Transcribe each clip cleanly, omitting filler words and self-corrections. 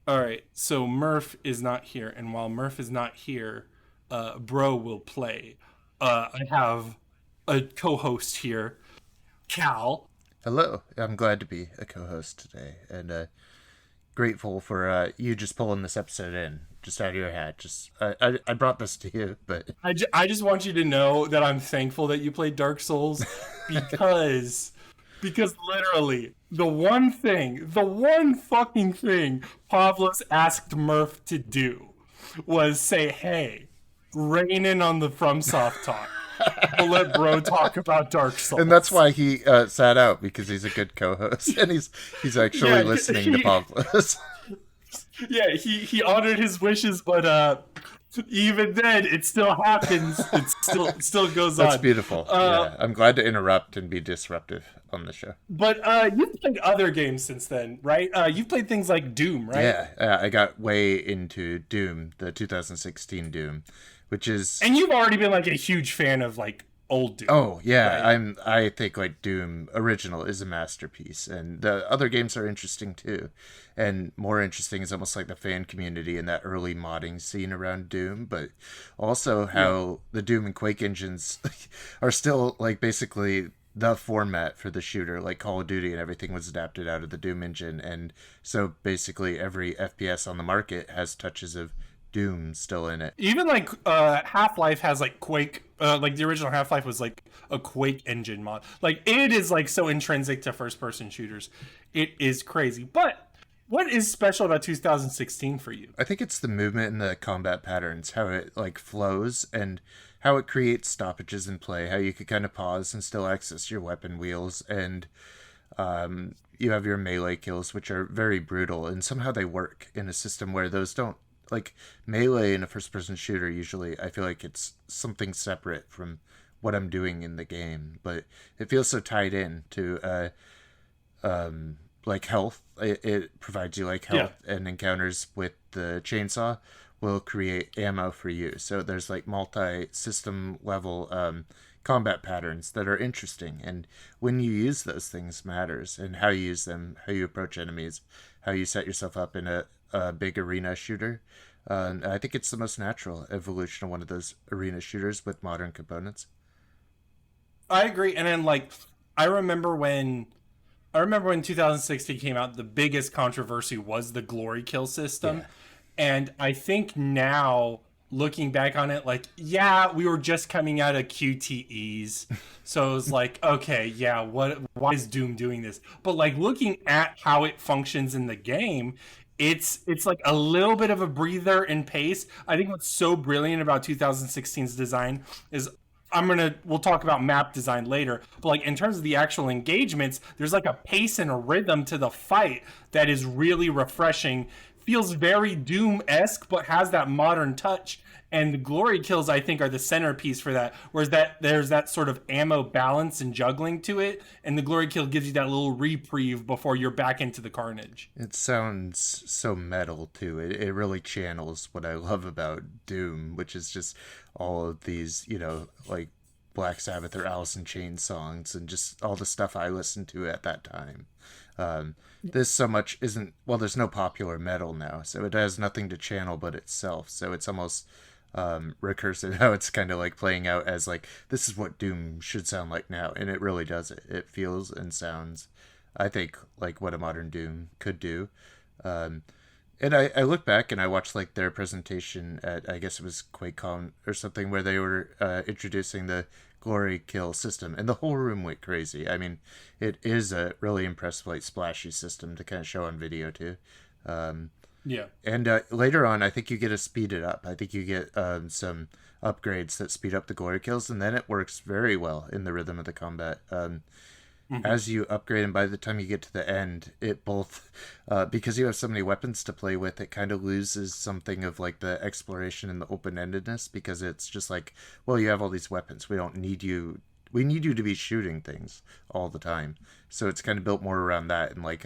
All right, so Murph is not here, and while Murph is not here, Bro will play. I have a co-host here, Cal. Hello, I'm glad to be a co-host today, and grateful for you just pulling this episode in just out of your hat. Just I brought this to you, but I just want you to know that I'm thankful that you played Dark Souls because literally the one fucking thing Pavlos asked Murph to do was say, "Hey, rein in on the FromSoft talk. We'll let Bro talk about Dark and that's Souls." why he sat out because he's a good co-host and he's actually Yeah, listening to Pavlos. he honored his wishes, but even then, it still happens. It still goes That's on. beautiful. Uh, Yeah, I'm glad to interrupt and be disruptive on the show. but you've played other games since then, right? You've played things like Doom, right? Yeah, I got way into Doom, the 2016 Doom, which is And you've already been like a huge fan of like old Doom, oh yeah, right? I think like Doom original is a masterpiece, and the other games are interesting too. And more interesting is almost like the fan community and that early modding scene around Doom, but also Yeah. how the Doom and Quake engines are still like basically the format for the shooter. Like Call of Duty and everything was adapted out of the Doom engine, and so basically every FPS on the market has touches of Doom still in it. Even like Half-Life has like Quake, like the original Half-Life was like a Quake engine mod. Like it is like so intrinsic to first-person shooters. It is crazy. But what is special about 2016 for you? I think it's the movement and the combat patterns, how it like flows and how it creates stoppages in play, how you could kind of pause and still access your weapon wheels, and you have your melee kills, which are very brutal, and somehow they work in a system where those don't like melee in a first person shooter. Usually, I feel like it's something separate from what I'm doing in the game, but it feels so tied in to like health. It provides you like Yeah. health, and encounters with the chainsaw will create ammo for you. So there's like multi-system level combat patterns that are interesting, and when you use those things matters, and how you use them, how you approach enemies, how you set yourself up in a big arena shooter. I think it's the most natural evolution of one of those arena shooters with modern components. I agree. And then like I remember when I remember when 2016 came out, the biggest controversy was the glory kill system. Yeah. And I think now, looking back on it, like, yeah, we were just coming out of QTEs. So it was like, okay, yeah, why is Doom doing this? But like looking at how it functions in the game, it's like a little bit of a breather in pace. I think what's so brilliant about 2016's design is we'll talk about map design later, but like in terms of the actual engagements, there's like a pace and a rhythm to the fight that is really refreshing. Feels very Doom-esque, but has that modern touch. And the glory kills, I think, are the centerpiece for that. Whereas that there's that sort of ammo balance and juggling to it, and the glory kill gives you that little reprieve before you're back into the carnage. It sounds so metal too. It really channels what I love about Doom, which is just all of these, like Black Sabbath or Alice in Chains songs and just all the stuff I listened to at that time. This so much isn't, well, there's no popular metal now, so it has nothing to channel but itself. So it's almost recursive how it's kind of like playing out as like, this is what Doom should sound like now. And it really does it. It feels and sounds, I think, like what a modern Doom could do. Um, and I look back and I watched like their presentation at, I guess it was QuakeCon or something, where they were introducing the glory kill system, and the whole room went crazy. I mean, it is a really impressive, like splashy system to kind of show on video too. Um, Yeah. and later on, I think you get to speed it up. I think you get some upgrades that speed up the glory kills, and then it works very well in the rhythm of the combat. Hmm. As you upgrade, and by the time you get to the end, it both because you have so many weapons to play with, it kind of loses something of like the exploration and the open-endedness, because it's just like, well, you have all these weapons, we don't need you, we need you to be shooting things all the time. So it's kind of built more around that, and like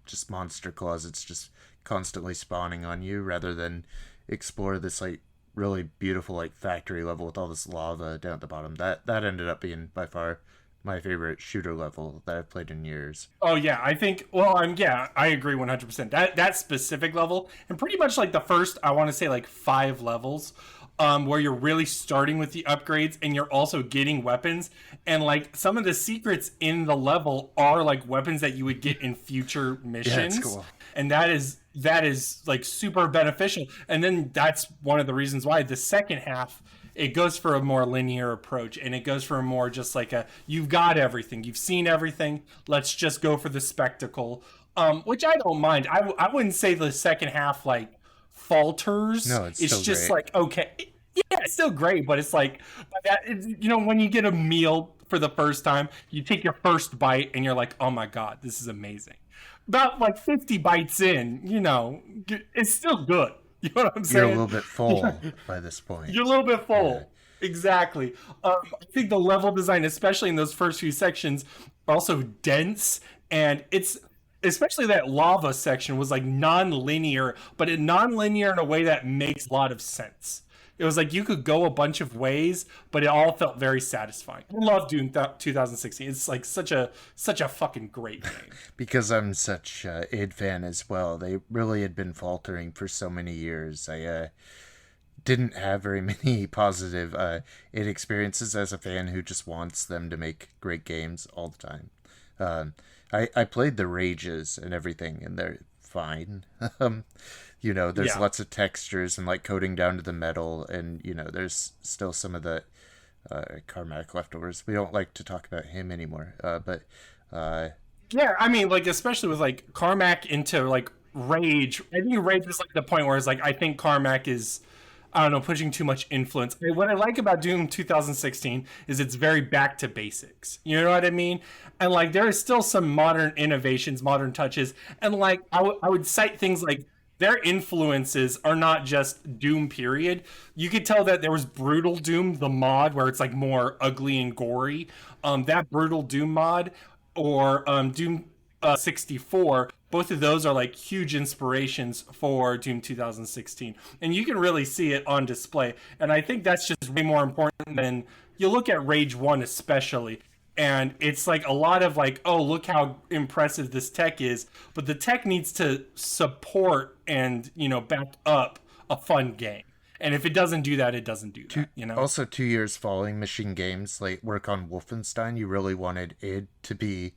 just monster closets just constantly spawning on you, rather than explore this like really beautiful like factory level with all this lava down at the bottom. That ended up being by far my favorite shooter level that I've played in years. Oh yeah, I think. Well, I agree 100%. That specific level, and pretty much like the first, I want to say like 5 levels, where you're really starting with the upgrades, and you're also getting weapons, and like some of the secrets in the level are like weapons that you would get in future missions, cool. and that is like super beneficial. And then that's one of the reasons why the second half, it goes for a more linear approach, and it goes for a more just like a, you've got everything, you've seen everything, let's just go for the spectacle, which I don't mind. I wouldn't say the second half like falters. No, it's It's still just great. like, okay, yeah, it's still great, but it's like, but when you get a meal for the first time, you take your first bite and you're like, oh my god, this is amazing. About like 50 bites in, it's still good. You know what I'm You're a saying? little bit full by this point. You're a little bit full. Exactly. I think the level design, especially in those first few sections, are also dense, and it's especially that lava section was like non-linear, but non-linear in a way that makes a lot of sense. It was like you could go a bunch of ways, but it all felt very satisfying. I love Doom 2016. It's like such a fucking great game. Because I'm such a id fan as well. They really had been faltering for so many years. I didn't have very many positive id experiences as a fan who just wants them to make great games all the time. I played the Rages and everything, and they're fine. There's lots of textures and like coding down to the metal, and there's still some of the Carmack leftovers. We don't like to talk about him anymore, but Yeah, I mean, like especially with like Carmack into like Rage. I think Rage is like the point where it's like I think Carmack is, I don't know, pushing too much influence. What I like about Doom 2016 is it's very back to basics. You know what I mean? And like there is still some modern innovations, modern touches, and like I would cite things like their influences are not just Doom period. You could tell that there was Brutal Doom, the mod, where it's like more ugly and gory. That Brutal Doom mod, or Doom 64, both of those are like huge inspirations for Doom 2016. And you can really see it on display. And I think that's just way more important than you look at Rage 1 especially. And it's like a lot of like, oh, look how impressive this tech is. But the tech needs to support and, back up a fun game. And if it doesn't do that, it doesn't do that, Also, 2 years following Machine Games like work on Wolfenstein, you really wanted id to be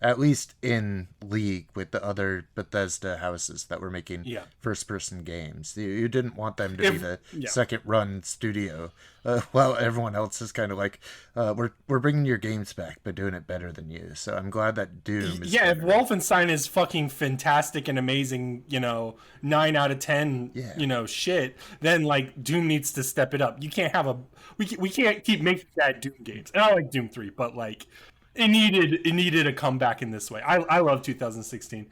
at least in league with the other Bethesda houses that were making first-person games. You didn't want them to be the second-run studio, while everyone else is kind of like, we're bringing your games back, but doing it better than you. So I'm glad that Doom is if better. Wolfenstein is fucking fantastic and amazing, 9 out of 10, shit, then like Doom needs to step it up. You can't have we can't keep making bad Doom games. And I like Doom 3, but like it needed a comeback in this way. I love 2016.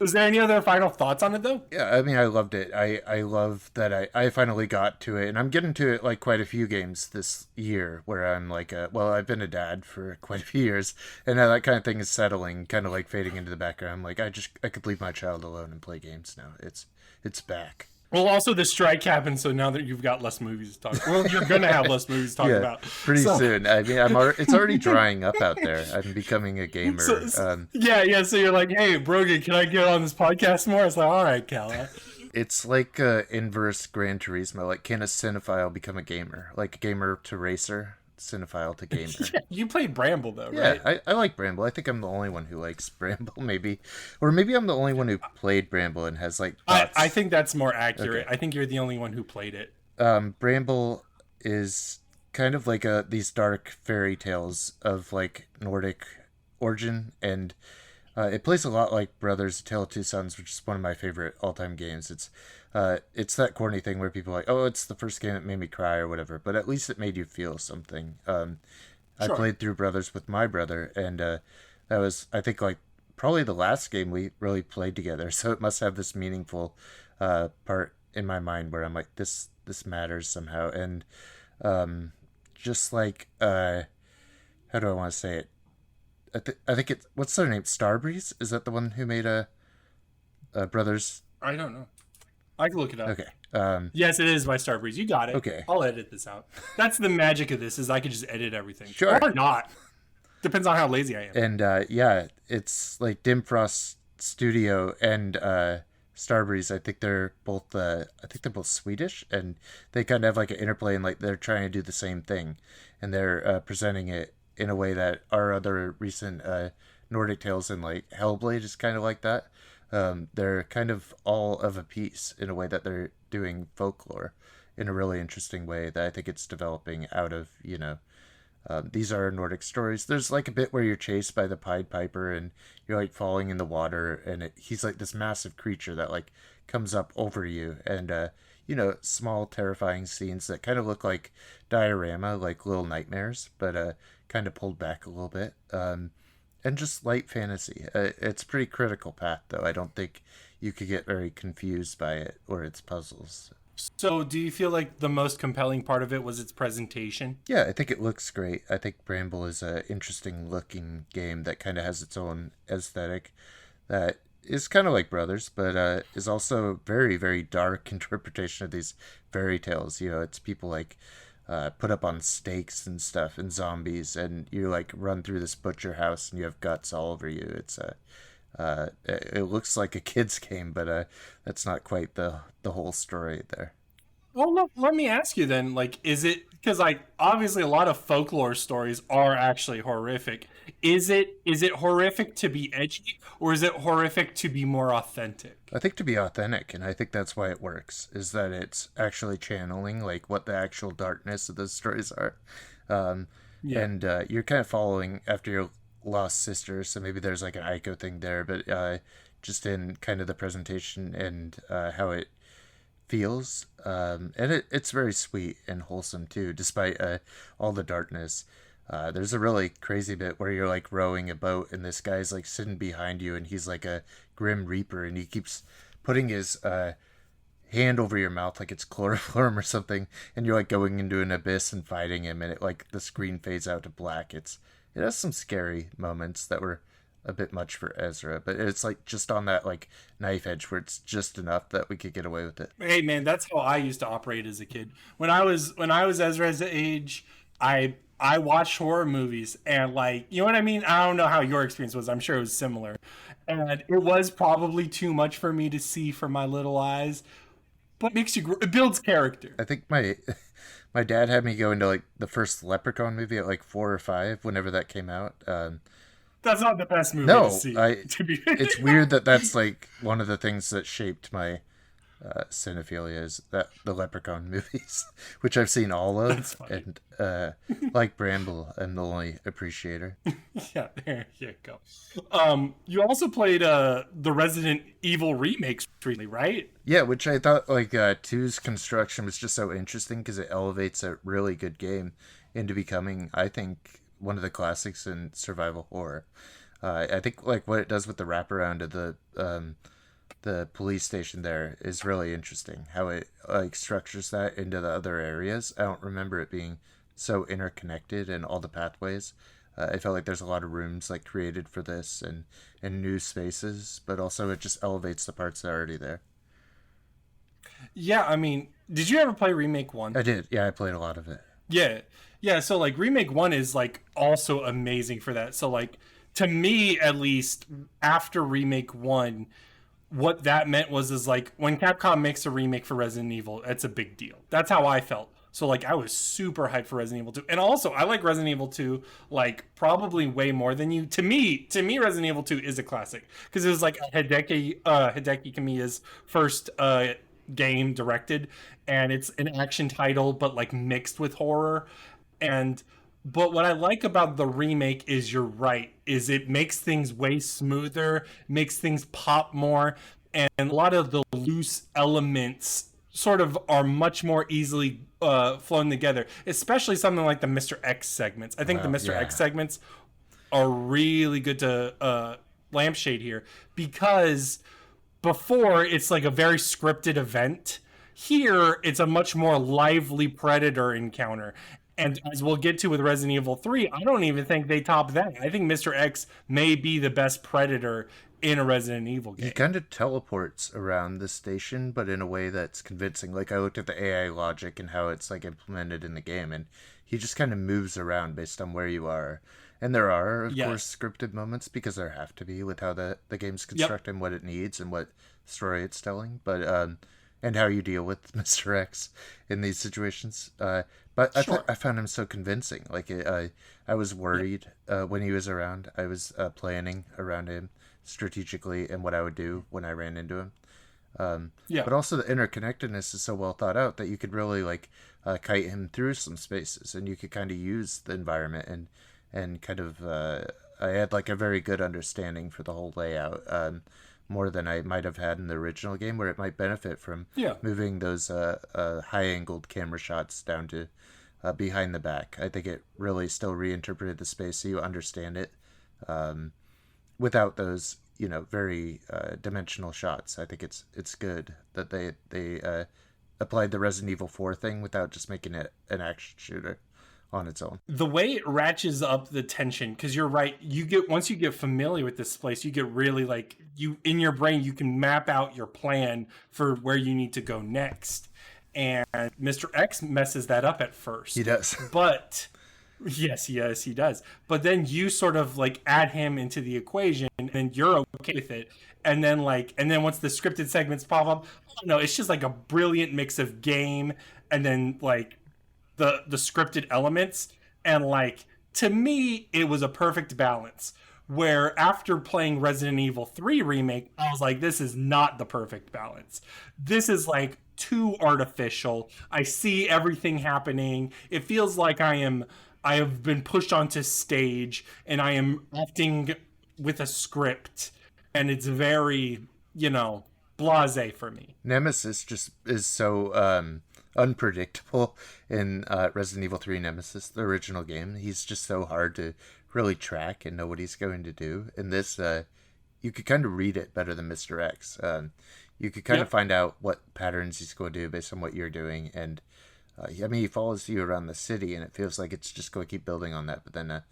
Is there any other final thoughts on it though? Yeah, I mean, I loved it. I love that I finally got to it, and I'm getting to it like quite a few games this year where I'm like, I've been a dad for quite a few years, and now that kind of thing is settling, kind of like fading into the background. I'm like, I could leave my child alone and play games now. It's back. Well, also the strike happened, so now that you've got less movies to talk. Well, you're gonna have less movies to talk about pretty soon. I mean, it's already drying up out there. I'm becoming a gamer. So you're like, hey, Brogan, can I get on this podcast more? It's like, all right, Cal. It's like inverse Gran Turismo. Like, can a cinephile become a gamer? Like a gamer to racer, cinephile to gamer. You played Bramble though, right? Yeah, I like Bramble. I think I'm the only one who likes Bramble, maybe. Or maybe I'm the only one who played Bramble and has like thoughts. I think that's more accurate. Okay. I think you're the only one who played it. Bramble is kind of like these dark fairy tales of like Nordic origin, and it plays a lot like Brothers: A Tale of Two Sons, which is one of my favorite all-time games. It's that corny thing where people are like, oh, it's the first game that made me cry or whatever, but at least it made you feel something. I played through Brothers with my brother, and that was, I think, like probably the last game we really played together. So it must have this meaningful part in my mind where I'm like, this matters somehow. And just like, how do I want to say it? I think it's, what's their name? Starbreeze? Is that the one who made Brothers? I don't know. I can look it up. Okay. Yes, it is by Starbreeze. You got it. Okay. I'll edit this out. That's the magic of this, is I could just edit everything. Sure. Or not. Depends on how lazy I am. And yeah, it's like Dim Frost Studio and Starbreeze. I think they're both Swedish, and they kind of have like an interplay, and like they're trying to do the same thing, and they're presenting it in a way that our other recent Nordic tales and like Hellblade is kind of like that. They're kind of all of a piece in a way that they're doing folklore in a really interesting way that I think it's developing out of, these are Nordic stories. There's like a bit where you're chased by the Pied Piper and you're like falling in the water, and he's like this massive creature that like comes up over you, and small terrifying scenes that kind of look like diorama, like little nightmares, but kind of pulled back a little bit. And just light fantasy. It's a pretty critical path, though. I don't think you could get very confused by it or its puzzles. So, do you feel like the most compelling part of it was its presentation? Yeah, I think it looks great. I think Bramble is an interesting looking game that kind of has its own aesthetic that is kind of like Brothers, but is also very, very dark interpretation of these fairy tales. It's people like put up on stakes and stuff, and zombies, and you like run through this butcher house and you have guts all over you. It looks like a kid's game, but that's not quite the whole story there. Well, let me ask you then, like, is it, because like obviously a lot of folklore stories are actually horrific. Is it horrific to be edgy, or is it horrific to be more authentic? I think to be authentic, and I think that's why it works, is that it's actually channeling like what the actual darkness of those stories are. Yeah. And you're kind of following after your lost sister, so maybe there's like an Ico thing there, but just in kind of the presentation and how it feels, and it's very sweet and wholesome too, despite all the darkness. There's a really crazy bit where you're like rowing a boat, and this guy's like sitting behind you, and he's like a grim reaper, and he keeps putting his hand over your mouth like it's chloroform or something, and you're like going into an abyss and fighting him, and it like the screen fades out to black. It has some scary moments that were a bit much for Ezra, but it's like just on that like knife edge where it's just enough that we could get away with it. Hey man, that's how I used to operate as a kid. When I was Ezra's age, I watched horror movies, and like, you know what I mean? I don't know how your experience was. I'm sure it was similar. And it was probably too much for me to see for my little eyes, but it builds character. I think my dad had me go into like the first Leprechaun movie at like 4 or 5 whenever that came out. That's not the best movie No, to see. To be it's weird that that's like one of the things that shaped my cinephilia is that the Leprechaun movies, which I've seen all of. That's funny. And like Bramble, I'm the only appreciator. Yeah, there you go. You also played the Resident Evil remakes recently, right? Yeah, which I thought like two's construction was just so interesting because it elevates a really good game into becoming, I think, one of the classics in survival horror. I think like what it does with the wraparound of the police station there is really interesting. How it like structures that into the other areas. I don't remember it being so interconnected in all the pathways. I felt like there's a lot of rooms like created for this and new spaces, but also it just elevates the parts that are already there. Yeah, I mean, did you ever play Remake 1? I did. Yeah, I played a lot of it. Yeah. Yeah, so like Remake 1 is like also amazing for that. So like to me at least, after Remake 1, what that meant is like when Capcom makes a remake for Resident Evil, it's a big deal. That's how I felt. So like I was super hyped for Resident Evil 2. And also I like Resident Evil 2 like probably way more than you. To me Resident Evil 2 is a classic because it was like Hideki Kamiya's first game directed, and it's an action title but like mixed with horror. But what I like about the remake is, you're right, is it makes things way smoother, makes things pop more, and a lot of the loose elements sort of are much more easily flown together, especially something like the Mr. X segments. I think the Mr. X segments are really good to lampshade here, because before it's like a very scripted event. Here, it's a much more lively predator encounter. And as we'll get to with Resident Evil 3, I don't even think they top that. I think Mr. X may be the best predator in a Resident Evil game. He kind of teleports around the station, but in a way that's convincing. Like, I looked at the AI logic and how it's like implemented in the game, and he just kind of moves around based on where you are. And there are, of course, scripted moments, because there have to be, with how the game's constructed and what it needs and what story it's telling. But and how you deal with Mr. X in these situations. But I found him so convincing. Like, I was worried when he was around. I was planning around him strategically and what I would do when I ran into him. But also the interconnectedness is so well thought out that you could really like kite him through some spaces, and you could kind of use the environment and kind of I had like a very good understanding for the whole layout, more than I might have had in the original game, where it might benefit from moving those high angled camera shots down to behind the back. I think it really still reinterpreted the space so you understand it without those very dimensional shots. I think it's good that they applied the Resident Evil 4 thing without just making it an action shooter on its own. The way it ratchets up the tension, because you're right, once you get familiar with this place, you get really like, you in your brain you can map out your plan for where you need to go next. And Mr. X messes that up at first. He does. But yes, he does. But then you sort of like add him into the equation, and you're okay with it. And then once the scripted segments pop up, it's just like a brilliant mix of game and then like the scripted elements. And like, to me, it was a perfect balance, where after playing Resident Evil 3 remake, I was like, this is not the perfect balance. This is like too artificial. I see everything happening. It feels like I have been pushed onto stage and I am acting with a script, and it's very, blasé for me. Nemesis just is so unpredictable in Resident Evil 3 Nemesis, the original game. He's just so hard to really track and know what he's going to do. In this, you could kind of read it better than Mr. X. You could kind of find out what patterns he's going to do based on what you're doing. And he follows you around the city, and it feels like it's just going to keep building on that. But then,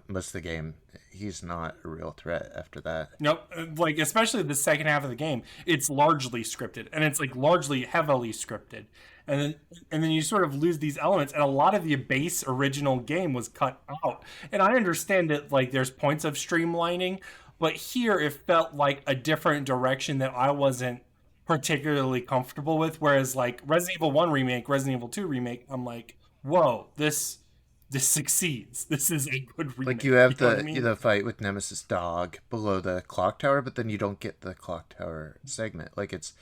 most of the game, he's not a real threat after that. Nope. Like, especially the second half of the game, it's largely scripted, and it's like largely heavily scripted. And then you sort of lose these elements, and a lot of the base original game was cut out. And I understand that like there's points of streamlining, but here it felt like a different direction that I wasn't particularly comfortable with. Whereas like Resident Evil 1 remake, Resident Evil 2 remake, I'm like, whoa, this succeeds. This is a good remake. Like, you have the fight with Nemesis Dog below the clock tower, but then you don't get the clock tower segment. Like, it's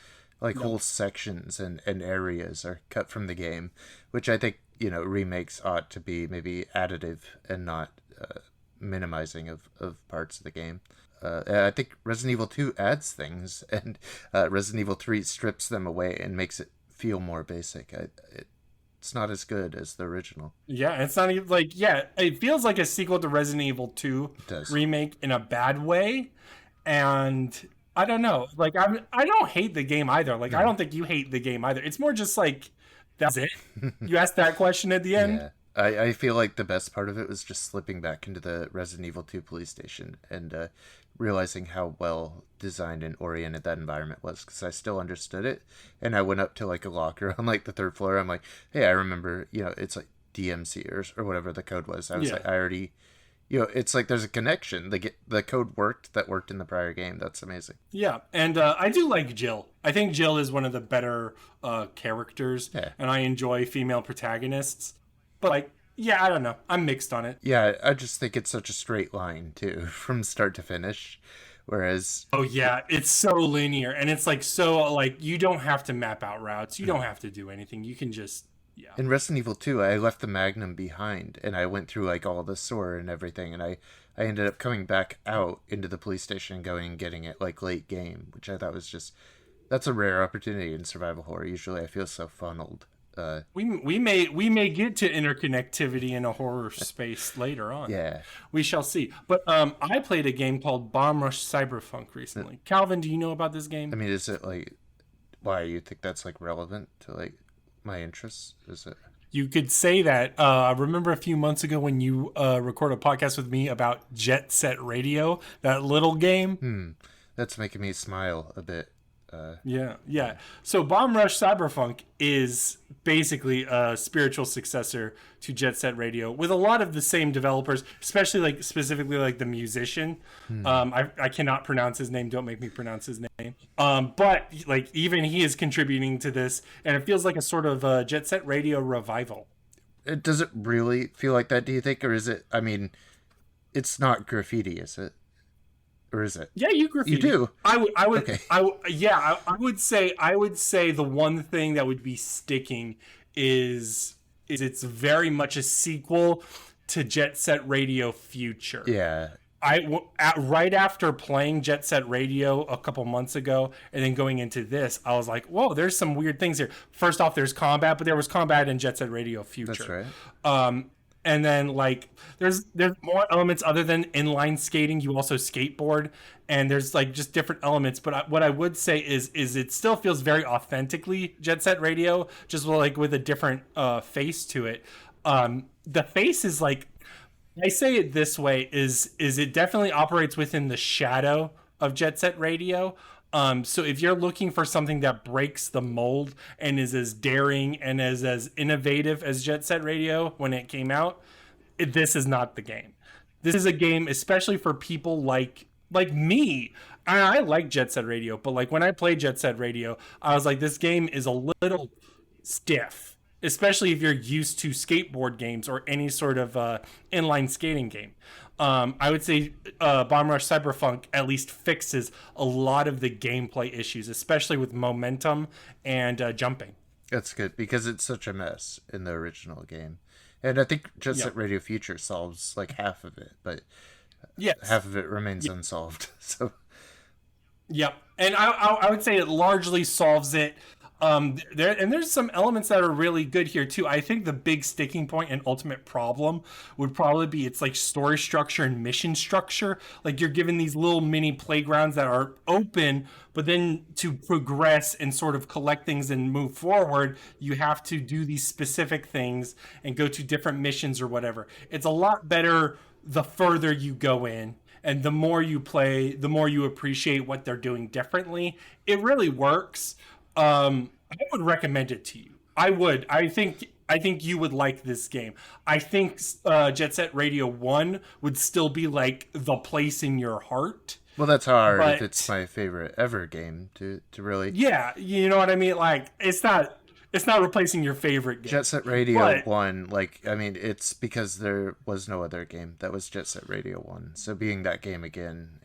like whole sections and areas are cut from the game, which I think remakes ought to be maybe additive and not minimizing of parts of the game. I think Resident Evil 2 adds things, and Resident Evil 3 strips them away and makes it feel more basic. It's not as good as the original. Yeah, it's not even like, it feels like a sequel to Resident Evil 2 remake in a bad way. And I don't know. Like, I don't hate the game either. Like, I don't think you hate the game either. It's more just like, that's it. You asked that question at the end. Yeah. I feel like the best part of it was just slipping back into the Resident Evil 2 police station and realizing how well designed and oriented that environment was, because I still understood it. And I went up to like a locker on like the third floor. I'm like, hey, I remember, it's like DMC or whatever the code was. I was like, I already, it's like there's a connection. The code worked in the prior game. That's amazing. Yeah, and I do like Jill. I think Jill is one of the better characters, and I enjoy female protagonists. But like, I don't know. I'm mixed on it. Yeah, I just think it's such a straight line too, from start to finish. Whereas, it's so linear, and it's like so like you don't have to map out routes. You don't have to do anything. You can just In Resident Evil 2, I left the Magnum behind, and I went through like all the sewer and everything, and I ended up coming back out into the police station and going and getting it like late game, which I thought was that's a rare opportunity in survival horror. Usually, I feel so funneled. We may get to interconnectivity in a horror space later on. Yeah, we shall see. But I played a game called Bombrush Cyberfunk recently. Calvin, do you know about this game? I mean, is it like why you think that's like relevant to like my interests? Is it? You could say that. I remember a few months ago when you recorded a podcast with me about Jet Set Radio, that little game. That's making me smile a bit. Yeah. So Bombrush Cyberfunk is basically a spiritual successor to Jet Set Radio with a lot of the same developers, especially like specifically like the musician. I cannot pronounce his name. Don't make me pronounce his name. But like even he is contributing to this, and it feels like a sort of Jet Set Radio revival. Does it really feel like that, do you think? Or is it, I mean, it's not graffiti, is it? Or is it? Yeah, you graffiti. You do. I would. Okay. I would say the one thing that would be sticking is it's very much a sequel to Jet Set Radio Future. Yeah. Right after playing Jet Set Radio a couple months ago and then going into this, I was like, whoa, there's some weird things here. First off, there's combat, but there was combat in Jet Set Radio Future. That's right. And then like there's more elements other than inline skating. You also skateboard, and there's like just different elements. But what I would say is it still feels very authentically Jet Set Radio, just like with a different face to it. The face is like, I say it this way, is it definitely operates within the shadow of Jet Set Radio. So if you're looking for something that breaks the mold and is as daring and as innovative as Jet Set Radio when it came out, this is not the game. This is a game especially for people like me. I like Jet Set Radio, but like when I played Jet Set Radio, I was like, this game is a little stiff, especially if you're used to skateboard games or any sort of inline skating game. I would say Bombrush Cyberfunk at least fixes a lot of the gameplay issues, especially with momentum and jumping. That's good, because it's such a mess in the original game. And I think Jet Set Radio Future solves like half of it, but half of it remains unsolved. So, yep. And I would say it largely solves it. There's some elements that are really good here too. I think the big sticking point and ultimate problem would probably be its like story structure and mission structure. Like you're given these little mini playgrounds that are open, but then to progress and sort of collect things and move forward, you have to do these specific things and go to different missions or whatever. It's a lot better the further you go in. And the more you play, the more you appreciate what they're doing differently. It really works. I would recommend it to you. I would. I think you would like this game. I think Jet Set Radio 1 would still be like the place in your heart. Well, that's hard if it's my favorite ever game to really. Yeah, you know what I mean? Like it's not replacing your favorite game. Jet Set Radio 1, like, I mean, it's because there was no other game that was Jet Set Radio 1. So being that game again,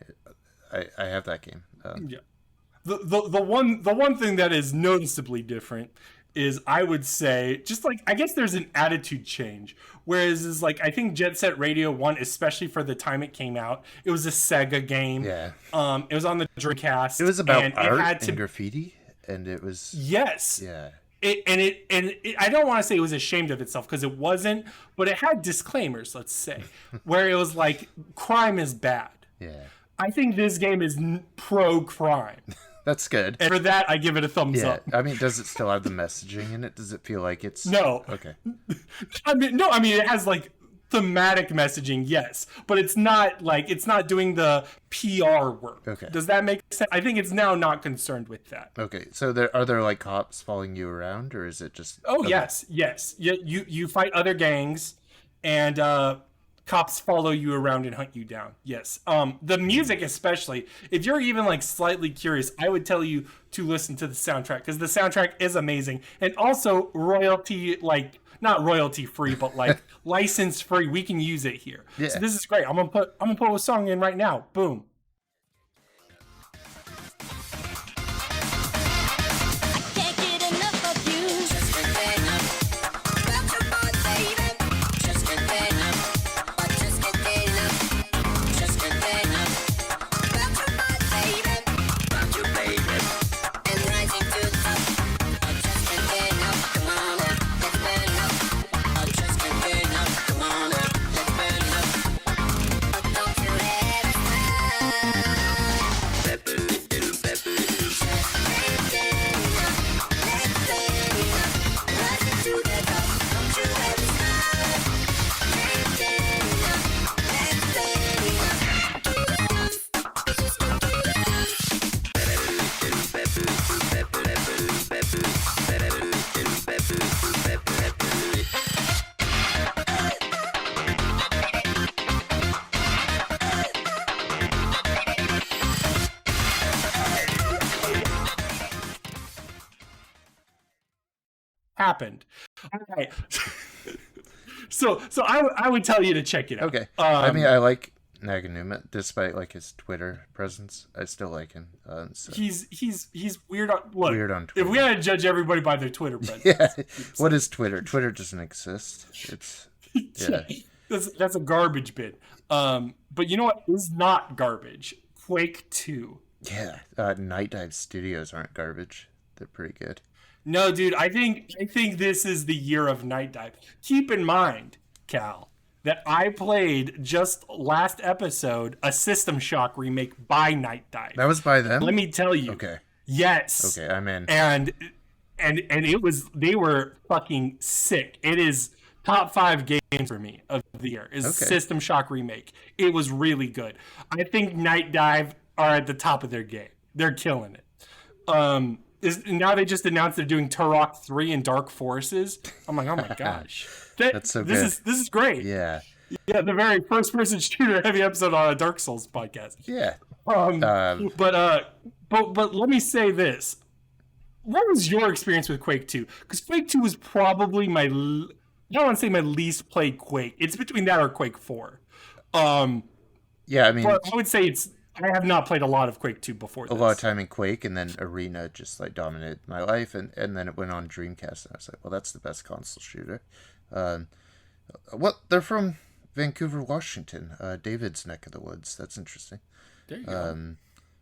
I have that game. Yeah. The one thing that is noticeably different is, I would say, just like, I guess there's an attitude change. Whereas is like, I think Jet Set Radio 1, especially for the time it came out, it was a Sega game. Yeah. It was on the Dreamcast. It was about art and graffiti, and it was. Yes. Yeah. I don't want to say it was ashamed of itself, because it wasn't, but it had disclaimers, let's say, where it was like, crime is bad. Yeah. I think this game is pro-crime. That's good. And for that, I give it a thumbs up. I mean, does it still have the messaging in it? Does it feel like it's... No. Okay. I mean, it has like thematic messaging, yes, but it's not doing the PR work. Okay. Does that make sense? I think it's now not concerned with that. Okay. So are there like cops following you around, or is it just... Oh, okay. yes. You fight other gangs, and cops follow you around and hunt you down. Yes. The music especially, if you're even like slightly curious, I would tell you to listen to the soundtrack, because the soundtrack is amazing. And also royalty, like not royalty free, but like license free. We can use it here. Yeah. So this is great. I'm gonna put a song in right now. Boom. happened. All right. So I would tell you to check it out. Okay. I mean, I like Naganuma, despite like his Twitter presence. I still like him. So. He's weird on look. Weird on Twitter. If we had to judge everybody by their Twitter presence, yeah. What is Twitter? Twitter doesn't exist. It's that's a garbage bin. But you know what is not garbage? Quake 2. Yeah. Night Dive Studios aren't garbage. They're pretty good. No, dude, I think this is the year of Night Dive. Keep in mind, Cal, that I played just last episode a System Shock remake by Night Dive. That was by them? Let me tell you. Okay. Yes. Okay, I'm in. And it was, they were fucking sick. It is top 5 games for me of the year is System Shock remake. It was really good. I think Night Dive are at the top of their game. They're killing it. Now they just announced they're doing Turok 3 and Dark Forces. I'm like, oh my gosh. That's so good. This is great. Yeah. Yeah, the very first person shooter heavy episode on a Dark Souls podcast. Yeah. But let me say this. What was your experience with Quake 2? Because Quake 2 was probably I don't want to say my least played Quake. It's between that or Quake 4. Yeah, I mean, but I would say I have not played a lot of Quake 2 before this. A lot of time in Quake, and then Arena just like dominated my life, and then it went on Dreamcast, and I was like, well, that's the best console shooter. They're from Vancouver, Washington, David's neck of the woods. That's interesting. There you go.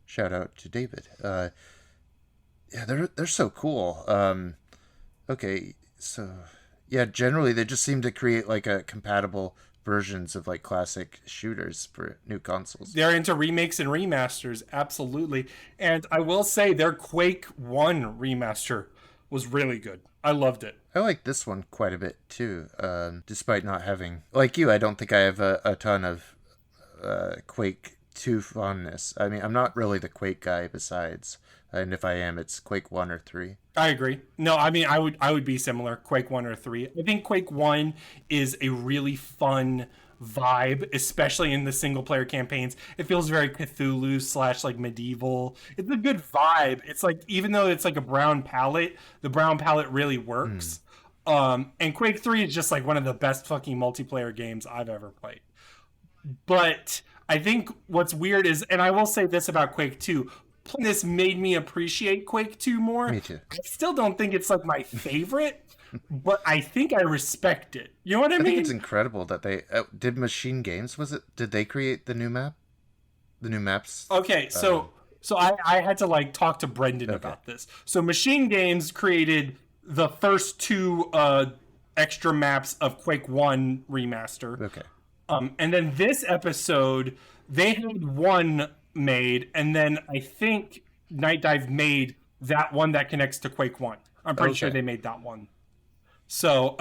Shout out to David. Yeah, they're so cool. Okay, so yeah, generally they just seem to create like a compatible versions of like classic shooters for new consoles. They're into remakes and remasters, absolutely. And I will say their Quake 1 remaster was really good. I loved it. I like this one quite a bit too, despite not having, like you, I don't think I have a ton of Quake 2 fondness. I mean, I'm not really the Quake guy besides, and if I am, it's Quake 1 or 3. I agree. No, I mean, I would be similar, Quake 1 or 3. I think Quake 1 is a really fun vibe, especially in the single player campaigns. It feels very Cthulhu / like medieval. It's a good vibe. It's like, even though it's like a brown palette, the brown palette really works. And Quake 3 is just like one of the best fucking multiplayer games I've ever played. But I think what's weird is, and I will say this about Quake 2, this made me appreciate Quake 2 more. Me too. I still don't think it's like my favorite, but I think I respect it. You know what I mean? I think it's incredible that they did Machine Games. Did they create the new map? The new maps? Okay, so I had to like talk to Brendan about this. So Machine Games created the first 2 extra maps of Quake 1 remaster. Okay. And then this episode, they had one made, and then I think Night Dive made that one that connects to Quake 1. I'm pretty sure they made that one. So,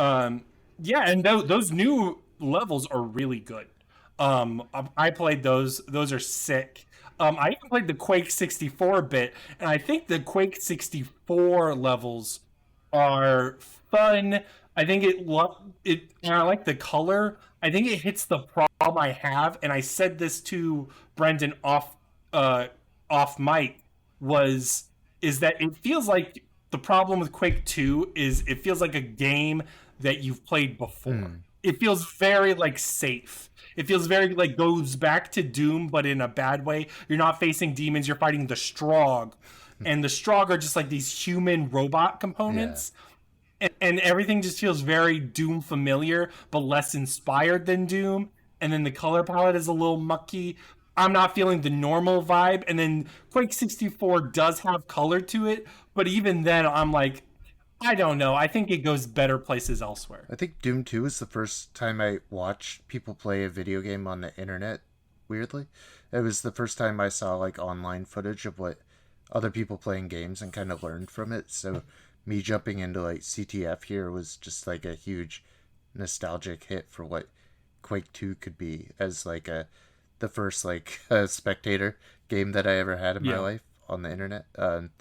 yeah, and those new levels are really good. I played those. Those are sick. I even played the Quake 64 bit, and I think the Quake 64 levels are fun. I think and I like the color. I think it hits the problem I have, and I said this to Brendan off mic, is that it feels like the problem with Quake 2 is it feels like a game that you've played before. It feels very like safe. It feels very like goes back to Doom, but in a bad way. You're not facing demons, you're fighting the Strogg. And the Strogg are just like these human robot components. Yeah. And everything just feels very Doom familiar, but less inspired than Doom. And then the color palette is a little mucky. I'm not feeling the normal vibe. And then Quake 64 does have color to it, but even then I'm like, I don't know. I think it goes better places elsewhere. I think Doom 2 is the first time I watched people play a video game on the internet, weirdly. It was the first time I saw like online footage of what other people playing games and kind of learned from it. So me jumping into like CTF here was just like a huge nostalgic hit for what Quake 2 could be as like the first like spectator game that I ever had in my life on the internet. And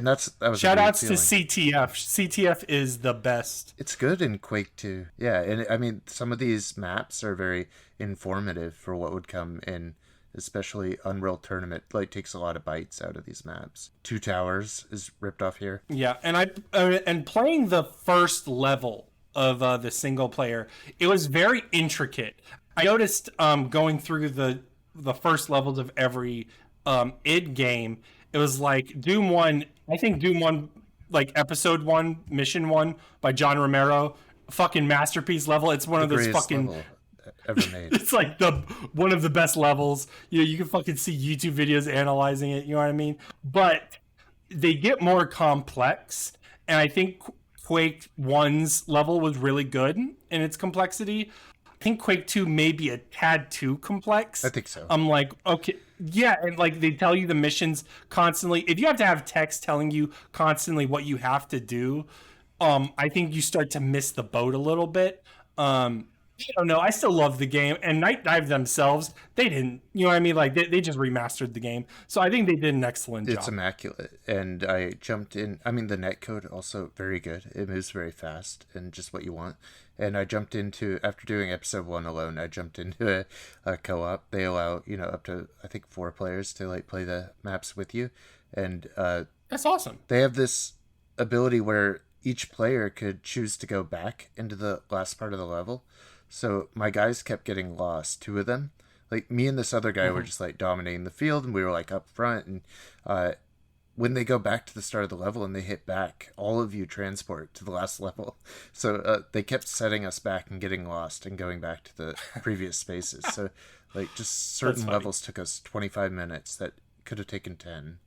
that was shout outs to CTF. CTF is the best. It's good in Quake 2. Yeah, and I mean some of these maps are very informative for what would come in especially Unreal Tournament, like takes a lot of bites out of these maps. Two Towers is ripped off here. Yeah, and playing the first level of the single player, it was very intricate. I noticed going through the first levels of every id game, it was like Doom 1, I think Doom 1, like episode 1, mission 1 by John Romero, fucking masterpiece level. It's one of those fucking level ever made. It's like one of the best levels. You know, you can fucking see YouTube videos analyzing it, you know what I mean? But they get more complex, and I think Quake 1's level was really good in its complexity. I think Quake 2 may be a tad too complex. I think so. I'm like, okay, yeah, and like they tell you the missions constantly. If you have to have text telling you constantly what you have to do, I think you start to miss the boat a little bit. I don't know. I still love the game, and Night Dive themselves, they didn't, you know what I mean? Like they just remastered the game, so I think they did an excellent job. It's immaculate, and I jumped in. I mean, the netcode also very good. It moves very fast and just what you want. And I jumped into, after doing episode 1 alone, I jumped into a co-op. They allow, up to, I think, 4 players to like play the maps with you, and that's awesome. They have this ability where each player could choose to go back into the last part of the level. So my guys kept getting lost, 2 of them. Like me and this other guy were just like dominating the field, and we were like up front. And when they go back to the start of the level and they hit back, all of you transport to the last level. So they kept setting us back and getting lost and going back to the previous spaces. So like just certain levels took us 25 minutes that could have taken 10.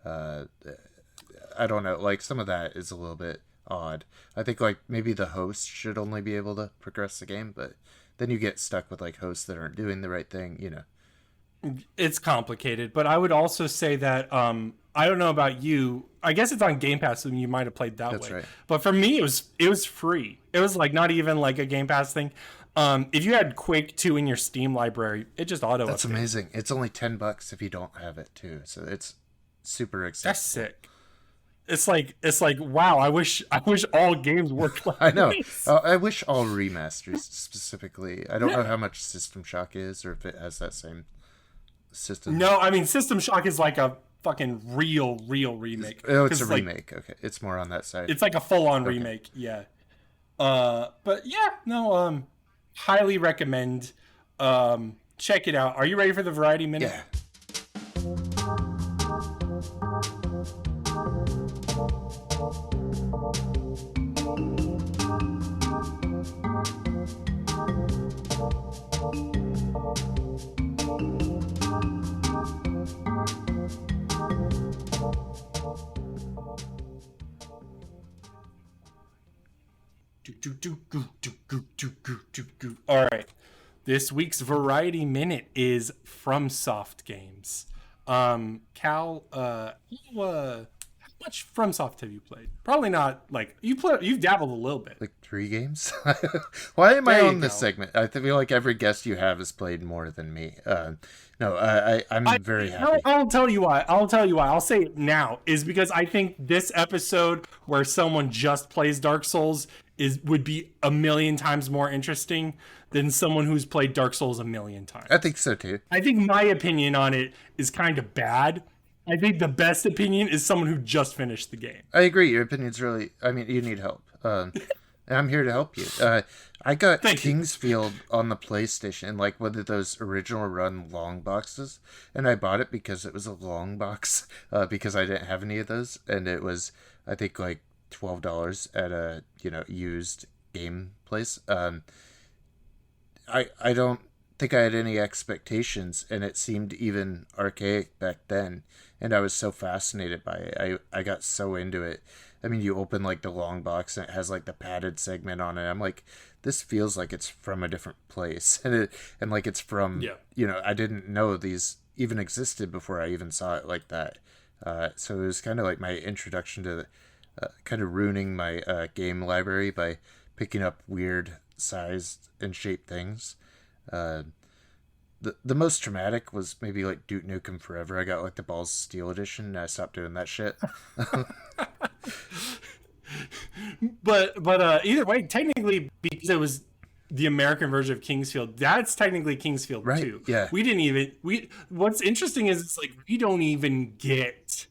I don't know. Like some of that is a little bit odd. I think like maybe the host should only be able to progress the game, but then you get stuck with like hosts that aren't doing the right thing, It's complicated, but I would also say that I don't know about you. I guess it's on Game Pass, so you might have played that way. Right. But for me, it was free. It was like not even like a Game Pass thing. If you had Quake 2 in your Steam library, it just auto. That's amazing. It's only $10 if you don't have it too, so it's super accessible. That's sick. It's like wow. I wish all games worked like I know. this. I wish all remasters specifically. I don't know how much System Shock is, or if it has that same system. No, I mean System Shock is like a fucking real remake. Oh, it's a remake. Okay, it's more on that side. It's like a full-on remake. Yeah. But yeah, no. Highly recommend. Check it out. Are you ready for the Variety Minute? Yeah. All right. This week's Variety Minute is Fromsoft Games. Cal, how much Fromsoft have you played? Probably not. Like you've dabbled a little bit. Like 3 games. Why am I on this segment? I feel like every guest you have has played more than me. No, I'm very happy. I'll tell you why. I'll say it now is because I think this episode where someone just plays Dark Souls would be a million times more interesting than someone who's played Dark Souls a million times. I think so too. I think my opinion on it is kind of bad. I think the best opinion is someone who just finished the game. I agree. Your opinion's really... I mean, you need help. And I'm here to help you. I got Kingsfield on the PlayStation, like one of those original run long boxes. And I bought it because it was a long box, because I didn't have any of those. And it was, I think, like $12 at a, used game place. I don't think I had any expectations, and it seemed even archaic back then. And I was so fascinated by it. I got so into it. I mean, you open like the long box and it has like the padded segment on it. I'm like, this feels like it's from a different place, and like it's from I didn't know these even existed before I even saw it like that. So it was kind of like my introduction to kind of ruining my game library by picking up weird sized and shaped things. The most traumatic was maybe like Duke Nukem Forever. I got like the Balls of Steel edition, and I stopped doing that shit. But either way, technically, because it was the American version of Kingsfield, that's technically Kingsfield Right, 2. yeah. What's interesting is it's like we don't even get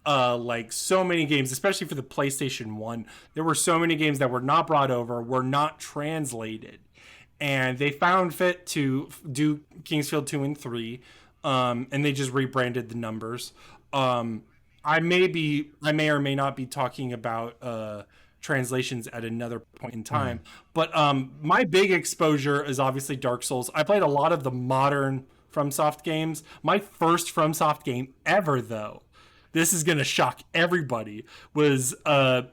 like so many games, especially for the PlayStation 1. There were so many games that were not brought over, were not translated. And they found fit to do Kingsfield 2 and 3. And they just rebranded the numbers. I may or may not be talking about translations at another point in time. But my big exposure is obviously Dark Souls. I played a lot of the modern FromSoft games. My first FromSoft game ever, though, this is going to shock everybody, was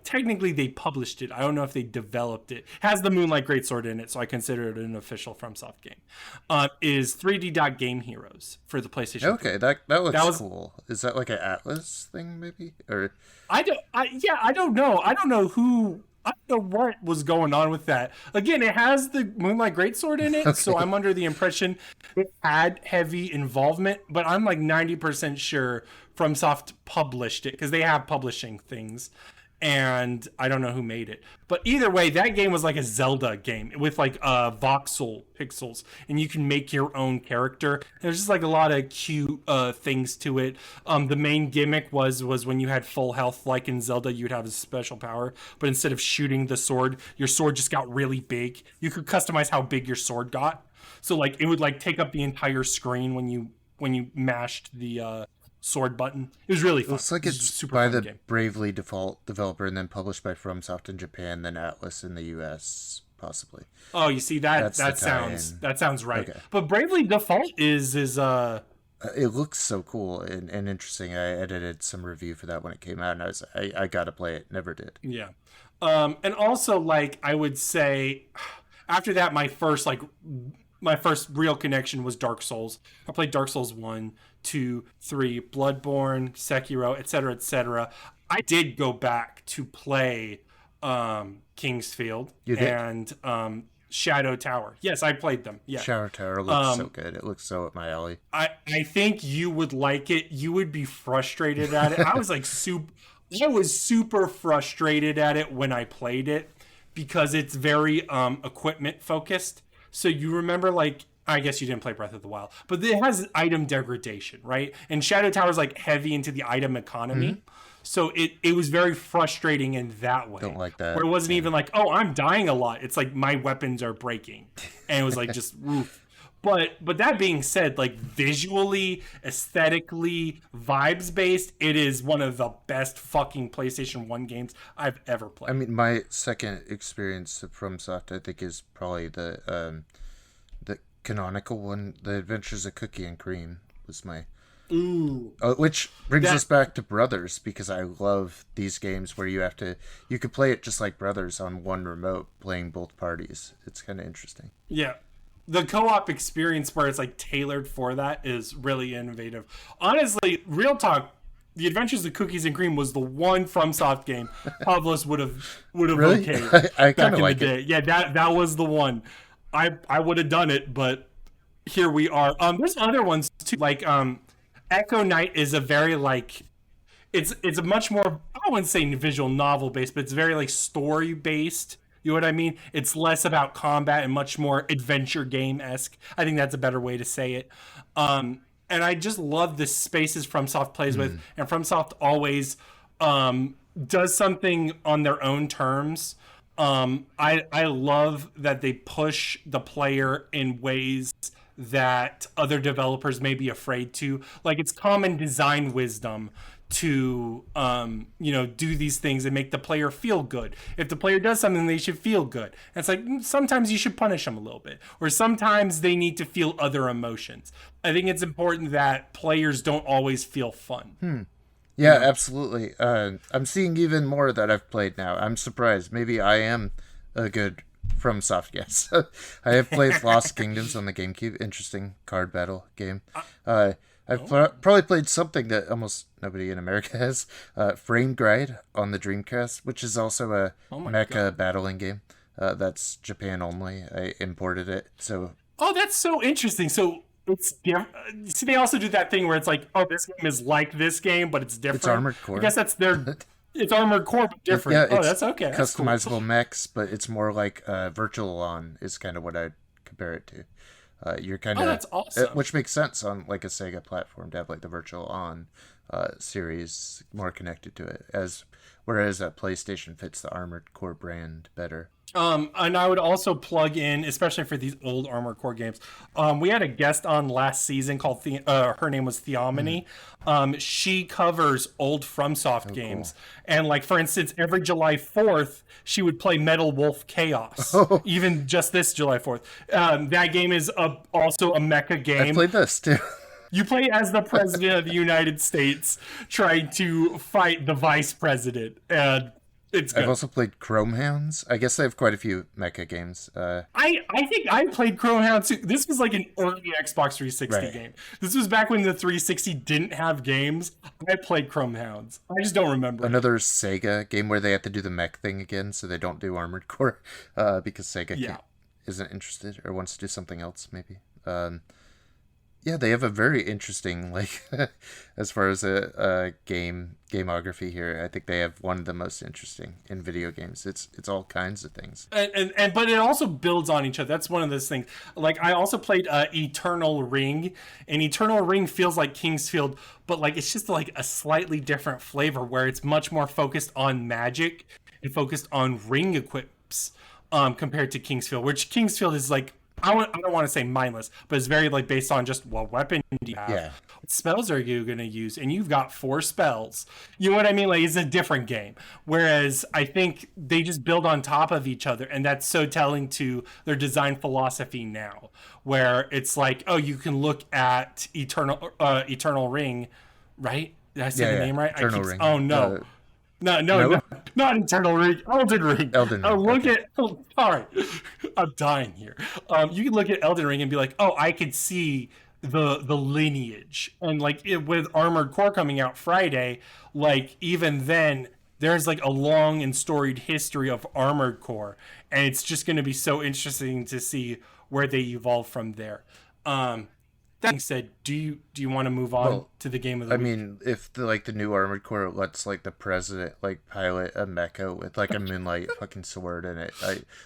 technically they published it. I don't know if they developed it. It has the Moonlight Greatsword in it, so I consider it an official FromSoft game. Is 3D Game Heroes for the PlayStation. Okay, that looks cool. Is that like an Atlas thing, maybe? Or I don't know. I don't know what was going on with that. Again, it has the Moonlight Greatsword in it, so I'm under the impression it had heavy involvement, but I'm like 90% sure FromSoft published it, because they have publishing things, and I don't know who made it. But either way, that game was like a Zelda game with like voxel pixels, and you can make your own character. There's just like a lot of cute things to it. The main gimmick was when you had full health, like in Zelda, you'd have a special power, but instead of shooting the sword, your sword just got really big. You could customize how big your sword got, so like it would like take up the entire screen when you mashed the sword button. It was really fun. Looks like it's super by fun the game. Bravely Default developer, and then published by FromSoft in Japan, then Atlas in the US, possibly. Oh, you see that That's that sounds right. Okay. But Bravely Default is It looks so cool and interesting. I edited some review for that when it came out, and I gotta play it. Never did. yeah. And also, like, I would say after that, my first real connection was Dark Souls. I played Dark Souls 1, 2, 3, Bloodborne, Sekiro, etc., etc. I did go back to play Kingsfield and Shadow Tower. Yes, I played them. Yeah. Shadow Tower looks so good. It looks so up my alley. I think you would like it. You would be frustrated at it. I was like super frustrated at it when I played it, because it's very equipment focused. So you remember, like, I guess you didn't play Breath of the Wild, but it has item degradation, right? And Shadow Tower is like heavy into the item economy. So it was very frustrating in that way. Don't like that. Where it wasn't even like, oh, I'm dying a lot. It's like my weapons are breaking. And it was like just oof. But that being said, like visually, aesthetically, vibes based, it is one of the best fucking PlayStation 1 games I've ever played. I mean, my second experience of FromSoft, I think, is probably the canonical one. The Adventures of Cookie and Cream was my... Ooh. Which brings us back to Brothers, because I love these games where you could play it just like Brothers on one remote, playing both parties. It's kind of interesting. Yeah. The co-op experience where it's like tailored for that is really innovative. Honestly, real talk, The Adventures of Cookies and Cream was the one FromSoft game Pavlos would have Really? okayed I back kind in of like the day. it. Yeah, that was the one. I would have done it, but here we are. There's other ones too, like Echo Knight is a very like it's a much more, I wouldn't say visual novel based, but it's very like story based. You know what I mean? It's less about combat and much more adventure game-esque. I think that's a better way to say it. And I just love the spaces FromSoft plays with. And FromSoft always does something on their own terms. I love that they push the player in ways that other developers may be afraid to. Like, it's common design wisdom to do these things and make the player feel good. If the player does something, they should feel good. And it's like sometimes you should punish them a little bit, or sometimes they need to feel other emotions. I think it's important that players don't always feel fun. Yeah, absolutely. I'm seeing even more that I've played now. I'm surprised. Maybe I am a good FromSoft guest. I have played Lost Kingdoms on the GameCube. Interesting card battle game. I've probably played something that almost nobody in America has. Frame Gride on the Dreamcast, which is also a mecha battling game. That's Japan only. I imported it. So. Oh, that's so interesting. So it's different. See, they also do that thing where it's like, oh, this game is like this game, but it's different. It's Armored Core. I guess that's their. It's Armored Core, but different. Yeah, it's That's okay. That's cool. customizable mechs, but it's more like virtual on is kind of what I'd compare it to. You're kind of That's awesome. which makes sense on like a Sega platform to have like the virtual on series more connected to it, as whereas PlayStation fits the Armored Core brand better. And I would also plug in, especially for these old Armored Core games. We had a guest on last season called her name was Theomony. She covers old Fromsoft games, and like for instance, every July 4th, she would play Metal Wolf Chaos. Even just this July 4th, that game is also a mecha game. I played this too. You play as the president of the United States trying to fight the vice president, and it's good. I've also played Chrome Hounds. I guess they have quite a few mecha games. I think I played Chrome Hounds too. This was like an early Xbox 360 game. This was back when the 360 didn't have games. I played Chrome Hounds. I just don't remember. Another Sega game where they have to do the mech thing again, so they don't do Armored Core because Sega isn't interested or wants to do something else, maybe. Yeah, they have a very interesting, like, as far as a gameography here. I think they have one of the most interesting in video games. It's all kinds of things, and but it also builds on each other. That's one of those things. Like I also played Eternal Ring, and Eternal Ring feels like Kingsfield, but like it's just like a slightly different flavor where it's much more focused on magic and focused on ring equips compared to Kingsfield, which Kingsfield is like. I don't want to say mindless, but it's very like based on just what weapon do you have? Yeah. What spells are you going to use? And you've got 4 spells. You know what I mean? Like it's a different game. Whereas I think they just build on top of each other, and that's so telling to their design philosophy now, where it's like, oh, you can look at Eternal Ring, right? Did I say the name right? Eternal Ring. Oh no. No, not Eternal Ring. Elden Ring. Elden Ring. Look at. Sorry, I'm dying here. You can look at Elden Ring and be like, oh, I could see the lineage, and like with Armored Core coming out Friday, like even then there's like a long and storied history of Armored Core, and it's just going to be so interesting to see where they evolve from there. That being said, do you want to move on to the game of the week? I mean, if the new Armored Core lets like the president like pilot a mecha with like a moonlight fucking sword in it,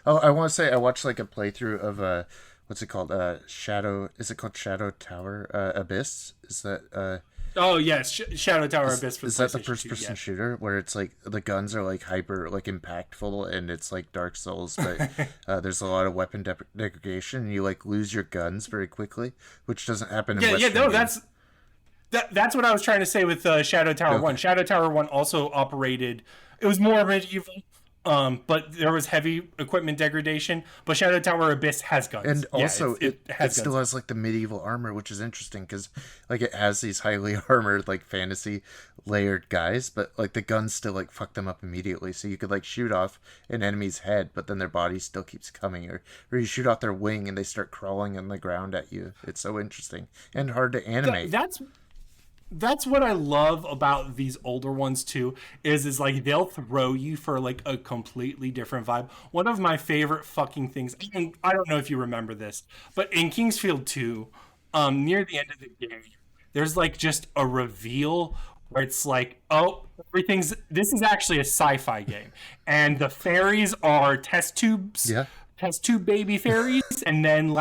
I want to say I watched like a playthrough of what's it called? Shadow? Is it called Shadow Tower Abyss? Is that Oh yes, Shadow Tower Abyss. For is that the first-person shooter where it's like the guns are like hyper like impactful and it's like Dark Souls, but there's a lot of weapon degradation and you like lose your guns very quickly, which doesn't happen in Western games. That's what I was trying to say with Shadow Tower 1. Shadow Tower 1 also operated. It was more medieval. But there was heavy equipment degradation. But Shadow Tower Abyss has guns, and also it still guns. has like the medieval armor, which is interesting because like it has these highly armored like fantasy layered guys, but like the guns still like fuck them up immediately. So you could like shoot off an enemy's head, but then their body still keeps coming, or you shoot off their wing and they start crawling on the ground at you. It's so interesting and hard to animate. That's what I love about these older ones too, is like they'll throw you for like a completely different vibe. One of my favorite fucking things, and I don't know if you remember this, but in Kingsfield 2, near the end of the game, there's like just a reveal where it's like, oh, this is actually a sci-fi game, and the fairies are test tubes, test tube baby fairies, and then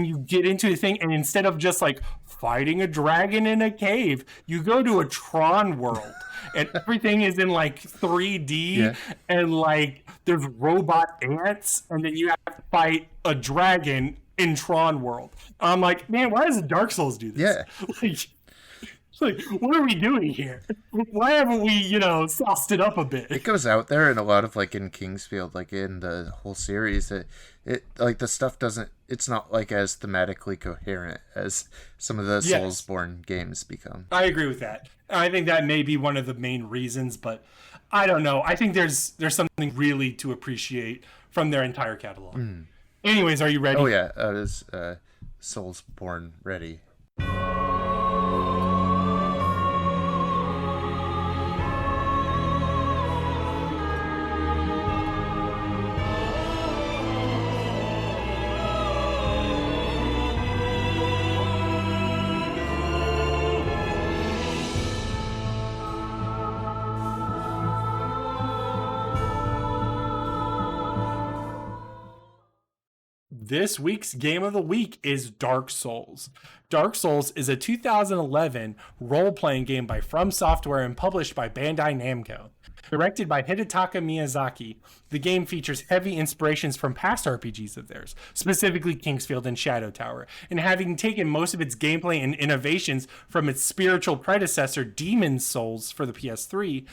you get into the thing, and instead of just like fighting a dragon in a cave, you go to a Tron world, and everything is in like 3D, and like there's robot ants, and then you have to fight a dragon in Tron world. I'm like, man, why does Dark Souls do this? Like, what are we doing here? Why haven't we, sauced it up a bit? It goes out there, and a lot of like in Kingsfield, like in the whole series, it like the stuff it's not like as thematically coherent as some of the Soulsborne games become. I agree with that. I think that may be one of the main reasons, but I don't know. I think there's something really to appreciate from their entire catalog. Anyways, are you ready? Oh yeah, it is Soulsborne ready. This week's game of the week is Dark Souls. Dark Souls is a 2011 role-playing game by Fromsoftware and published by Bandai Namco. Directed by Hidetaka Miyazaki, the game features heavy inspirations from past RPGs of theirs, specifically Kingsfield and Shadow Tower, and having taken most of its gameplay and innovations from its spiritual predecessor Demon Souls for the PS3,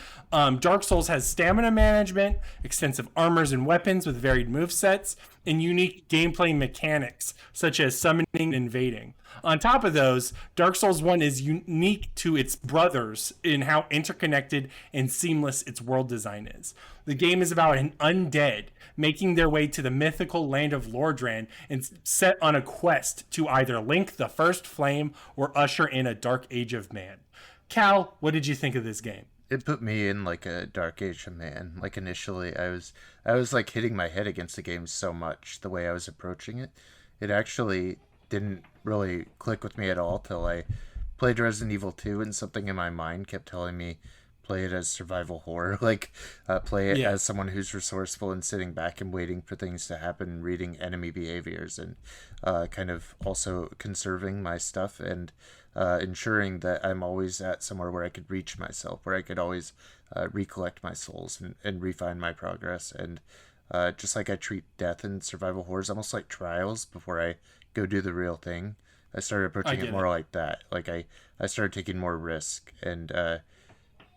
Dark Souls has stamina management, extensive armors and weapons with varied movesets, and unique gameplay mechanics, such as summoning and invading. On top of those, Dark Souls 1 is unique to its brothers in how interconnected and seamless its world design is. The game is about an undead making their way to the mythical land of Lordran and set on a quest to either link the first flame or usher in a dark age of man. Cal, what did you think of this game? It put me in like a dark age of man. Like initially I was like hitting my head against the game so much the way I was approaching it. It actually didn't really click with me at all till I played Resident Evil 2, and something in my mind kept telling me play it as survival horror, like play it as someone who's resourceful and sitting back and waiting for things to happen, reading enemy behaviors, and kind of also conserving my stuff and ensuring that I'm always at somewhere where I could reach myself, where I could always recollect my souls and refine my progress. And just like I treat death in survival horrors almost like trials before I go do the real thing, I started approaching it more like that. Like I started taking more risk and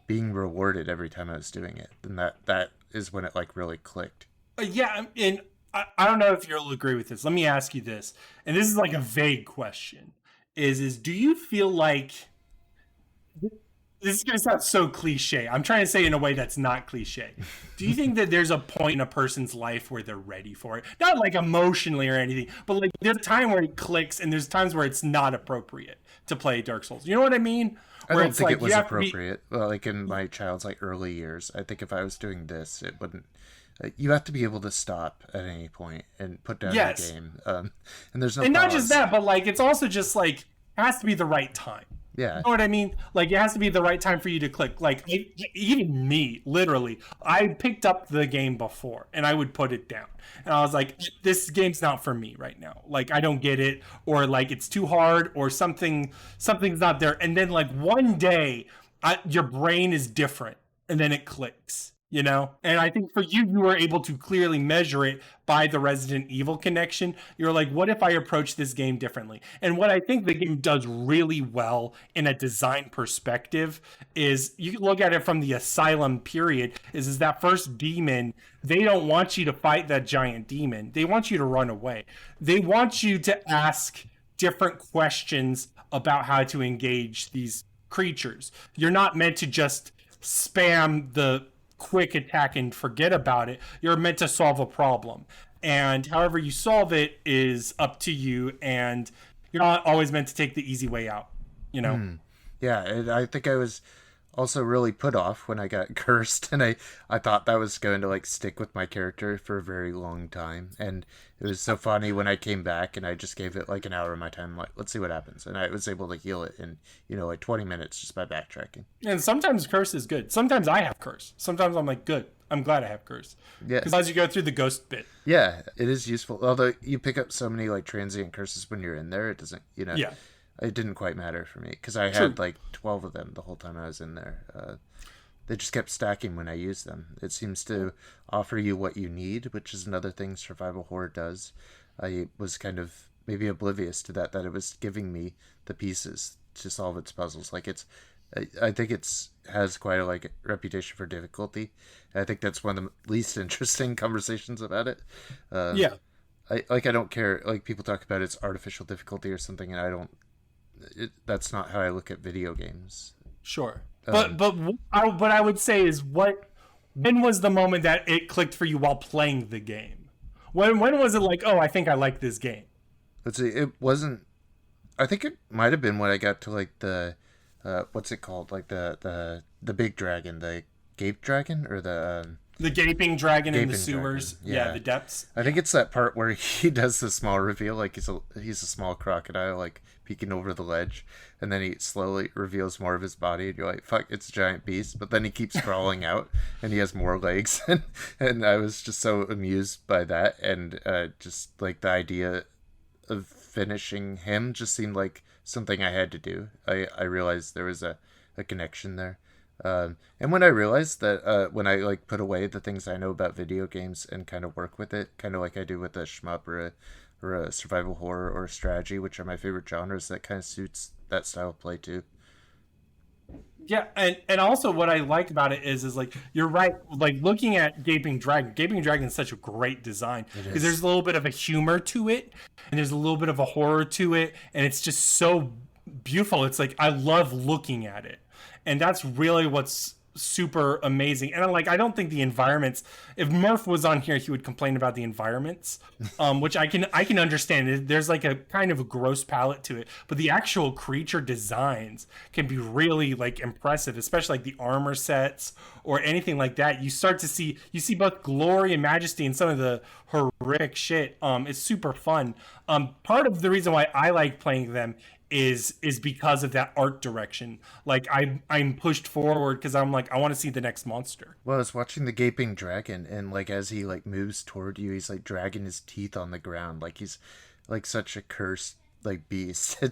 being rewarded every time I was doing it. And that is when it like really clicked. Yeah, and I don't know if you'll agree with this. Let me ask you this, and this is like a vague question. Is do you feel like, this is going to sound so cliche. I'm trying to say it in a way that's not cliche. Do you think that there's a point in a person's life where they're ready for it? Not like emotionally or anything, but like there's a time where it clicks and there's times where it's not appropriate to play Dark Souls. You know what I mean? Where I don't think it was appropriate. Well, like in my child's like early years, I think if I was doing this, it wouldn't. You have to be able to stop at any point and put down your game. And there's no. And not just that, but like it's also just like it has to be the right time. Yeah. You know what I mean? Like, it has to be the right time for you to click. Like, even me, literally, I picked up the game before, and I would put it down. And I was like, this game's not for me right now. Like, I don't get it, or, like, it's too hard, or something's not there. And then, like, one day, your brain is different, and then it clicks. You know, and I think for you were able to clearly measure it by the Resident Evil connection. You're like, what if I approach this game differently? And what I think the game does really well in a design perspective is you look at it from the Asylum period is that first demon, they don't want you to fight that giant demon. They want you to run away. They want you to ask different questions about how to engage these creatures. You're not meant to just spam the quick attack and forget about it. You're meant to solve a problem, and however you solve it is up to you, and you're not always meant to take the easy way out, you know. Yeah, and I think I was also really put off when I got cursed, and I thought that was going to like stick with my character for a very long time. And it was so funny when I came back and I just gave it like an hour of my time, like, let's see what happens. And I was able to heal it in, like 20 minutes just by backtracking. And sometimes curse is good. Sometimes I have curse. Sometimes I'm like, good, I'm glad I have curse. Yeah. Because as you go through the ghost bit. Yeah, it is useful. Although you pick up so many like transient curses when you're in there, it doesn't, Yeah. It didn't quite matter for me because I had like 12 of them the whole time I was in there. They just kept stacking when I used them. It seems to offer you what you need, which is another thing survival horror does. I was kind of maybe oblivious to that it was giving me the pieces to solve its puzzles. Like I think has quite a like reputation for difficulty. And I think that's one of the least interesting conversations about it. Yeah. I don't care. Like people talk about its artificial difficulty or something, and I don't. That's not how I look at video games. Sure. But I would say is when was the moment that it clicked for you while playing the game? When was it like, oh, I think I like this game? Let's see. It wasn't. I think it might have been when I got to like the what's it called? Like the big dragon, the gape dragon, or the gaping dragon in the sewers. Yeah, the depths. I think it's that part where he does the small reveal, like he's a small crocodile, like peeking over the ledge, and then he slowly reveals more of his body, and you're like, fuck, it's a giant beast. But then he keeps crawling out, and he has more legs, and I was just so amused by that, and just like the idea of finishing him just seemed like something I had to do. I realized there was a connection there. And when I realized that when I like put away the things I know about video games and kind of work with it, kind of like I do with a shmup or a survival horror or a strategy, which are my favorite genres, that kind of suits that style of play too. Yeah, and also what I like about it is like you're right. Like looking at Gaping Dragon is such a great design because there's a little bit of a humor to it, and there's a little bit of a horror to it, and it's just so beautiful. It's like I love looking at it, and that's really what's super amazing. And I don't think the environments. If Murph was on here, he would complain about the environments, which I can understand. There's like a kind of a gross palette to it, but the actual creature designs can be really like impressive, especially like the armor sets or anything like that. You start to see both glory and majesty in some of the horrific shit. It's super fun. Part of the reason why I like playing them is because of that art direction. Like I'm pushed forward because I'm like I want to see the next monster. Well, I was watching the Gaping Dragon, and like as he like moves toward you, he's like dragging his teeth on the ground, like he's like such a cursed like beast.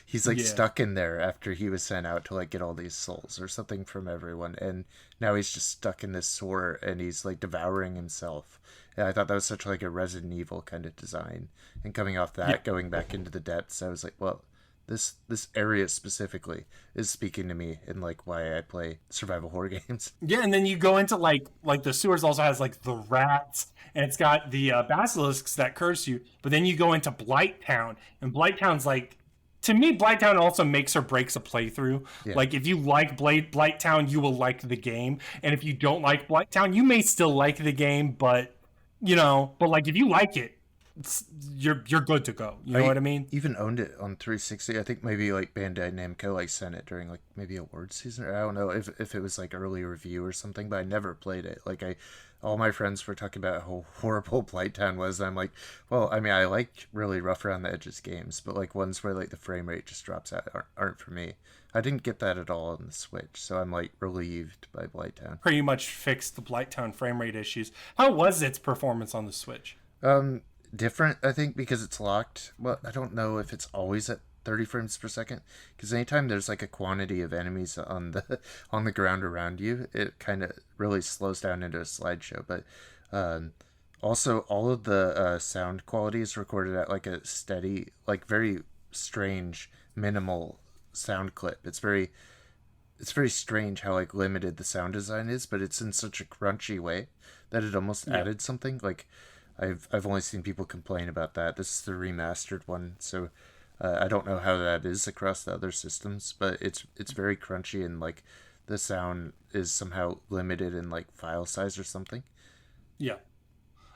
He's like stuck in there after he was sent out to like get all these souls or something from everyone, and now he's just stuck in this sewer and he's like devouring himself. And I thought that was such like a Resident Evil kind of design. And coming off that, going back into the depths, I was like, well, this area specifically is speaking to me and like why I play survival horror games. Yeah, and then you go into like the sewers also has like the rats and it's got the basilisks that curse you. But then you go into Blight Town, and Blight Town's like, to me, Blight Town also makes or breaks a playthrough. Yeah. Like if you like Blight Town, you will like the game, and if you don't like Blight Town, you may still like the game, but like if you like it, you're good to go. You know what I mean? Even owned it on 360. I think maybe like Bandai Namco like sent it during like maybe award season, or I don't know if it was like early review or something, but I never played it. Like all my friends were talking about how horrible Blight Town was, and I'm like, well, I mean, I like really rough around the edges games, but like ones where like the frame rate just drops out aren't for me. I didn't get that at all on the Switch, so I'm like relieved by Blight Town. Pretty much fixed the Blight Town frame rate issues. How was its performance on the Switch? Different, I think, because it's locked. Well, I don't know if it's always at 30 frames per second, because anytime there's like a quantity of enemies on the ground around you, it kind of really slows down into a slideshow. But also all of the sound quality is recorded at like a steady, like very strange minimal sound clip. It's very strange how like limited the sound design is, but it's in such a crunchy way that it almost added something. Like I've only seen people complain about that. This is the remastered one, so I don't know how that is across the other systems, but it's very crunchy, and like the sound is somehow limited in like file size or something. Yeah.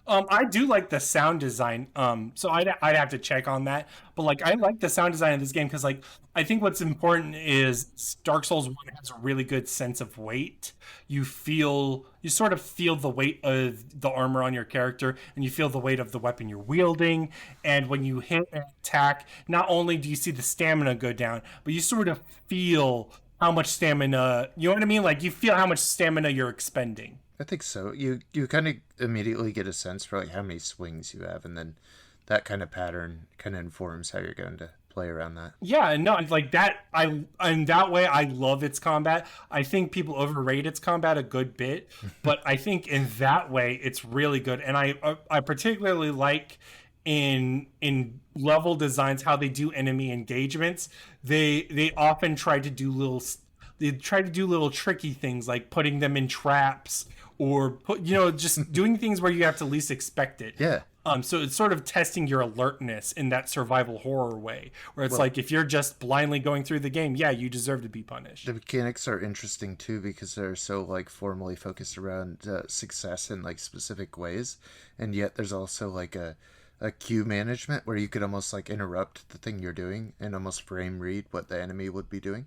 I do like the sound design. So I'd have to check on that. But like, I like the sound design of this game because like, I think what's important is Dark Souls 1 has a really good sense of weight. You sort of feel the weight of the armor on your character, and you feel the weight of the weapon you're wielding. And when you hit an attack, not only do you see the stamina go down, but you sort of feel how much stamina, you know what I mean? Like you feel how much stamina you're expending. I think so. You kind of immediately get a sense for like how many swings you have, and then that kind of pattern kind of informs how you're going to play around that. Yeah, no, like that. In that way, I love its combat. I think people overrate its combat a good bit, but I think in that way, it's really good. And I particularly like in level designs how they do enemy engagements. They often try to do little tricky things like putting them in traps or just doing things where you have to least expect it. Yeah. So it's sort of testing your alertness in that survival horror way, where it's like if you're just blindly going through the game, yeah, you deserve to be punished. The mechanics are interesting too because they're so like formally focused around success in like specific ways, and yet there's also like a queue management where you could almost like interrupt the thing you're doing and almost frame read what the enemy would be doing.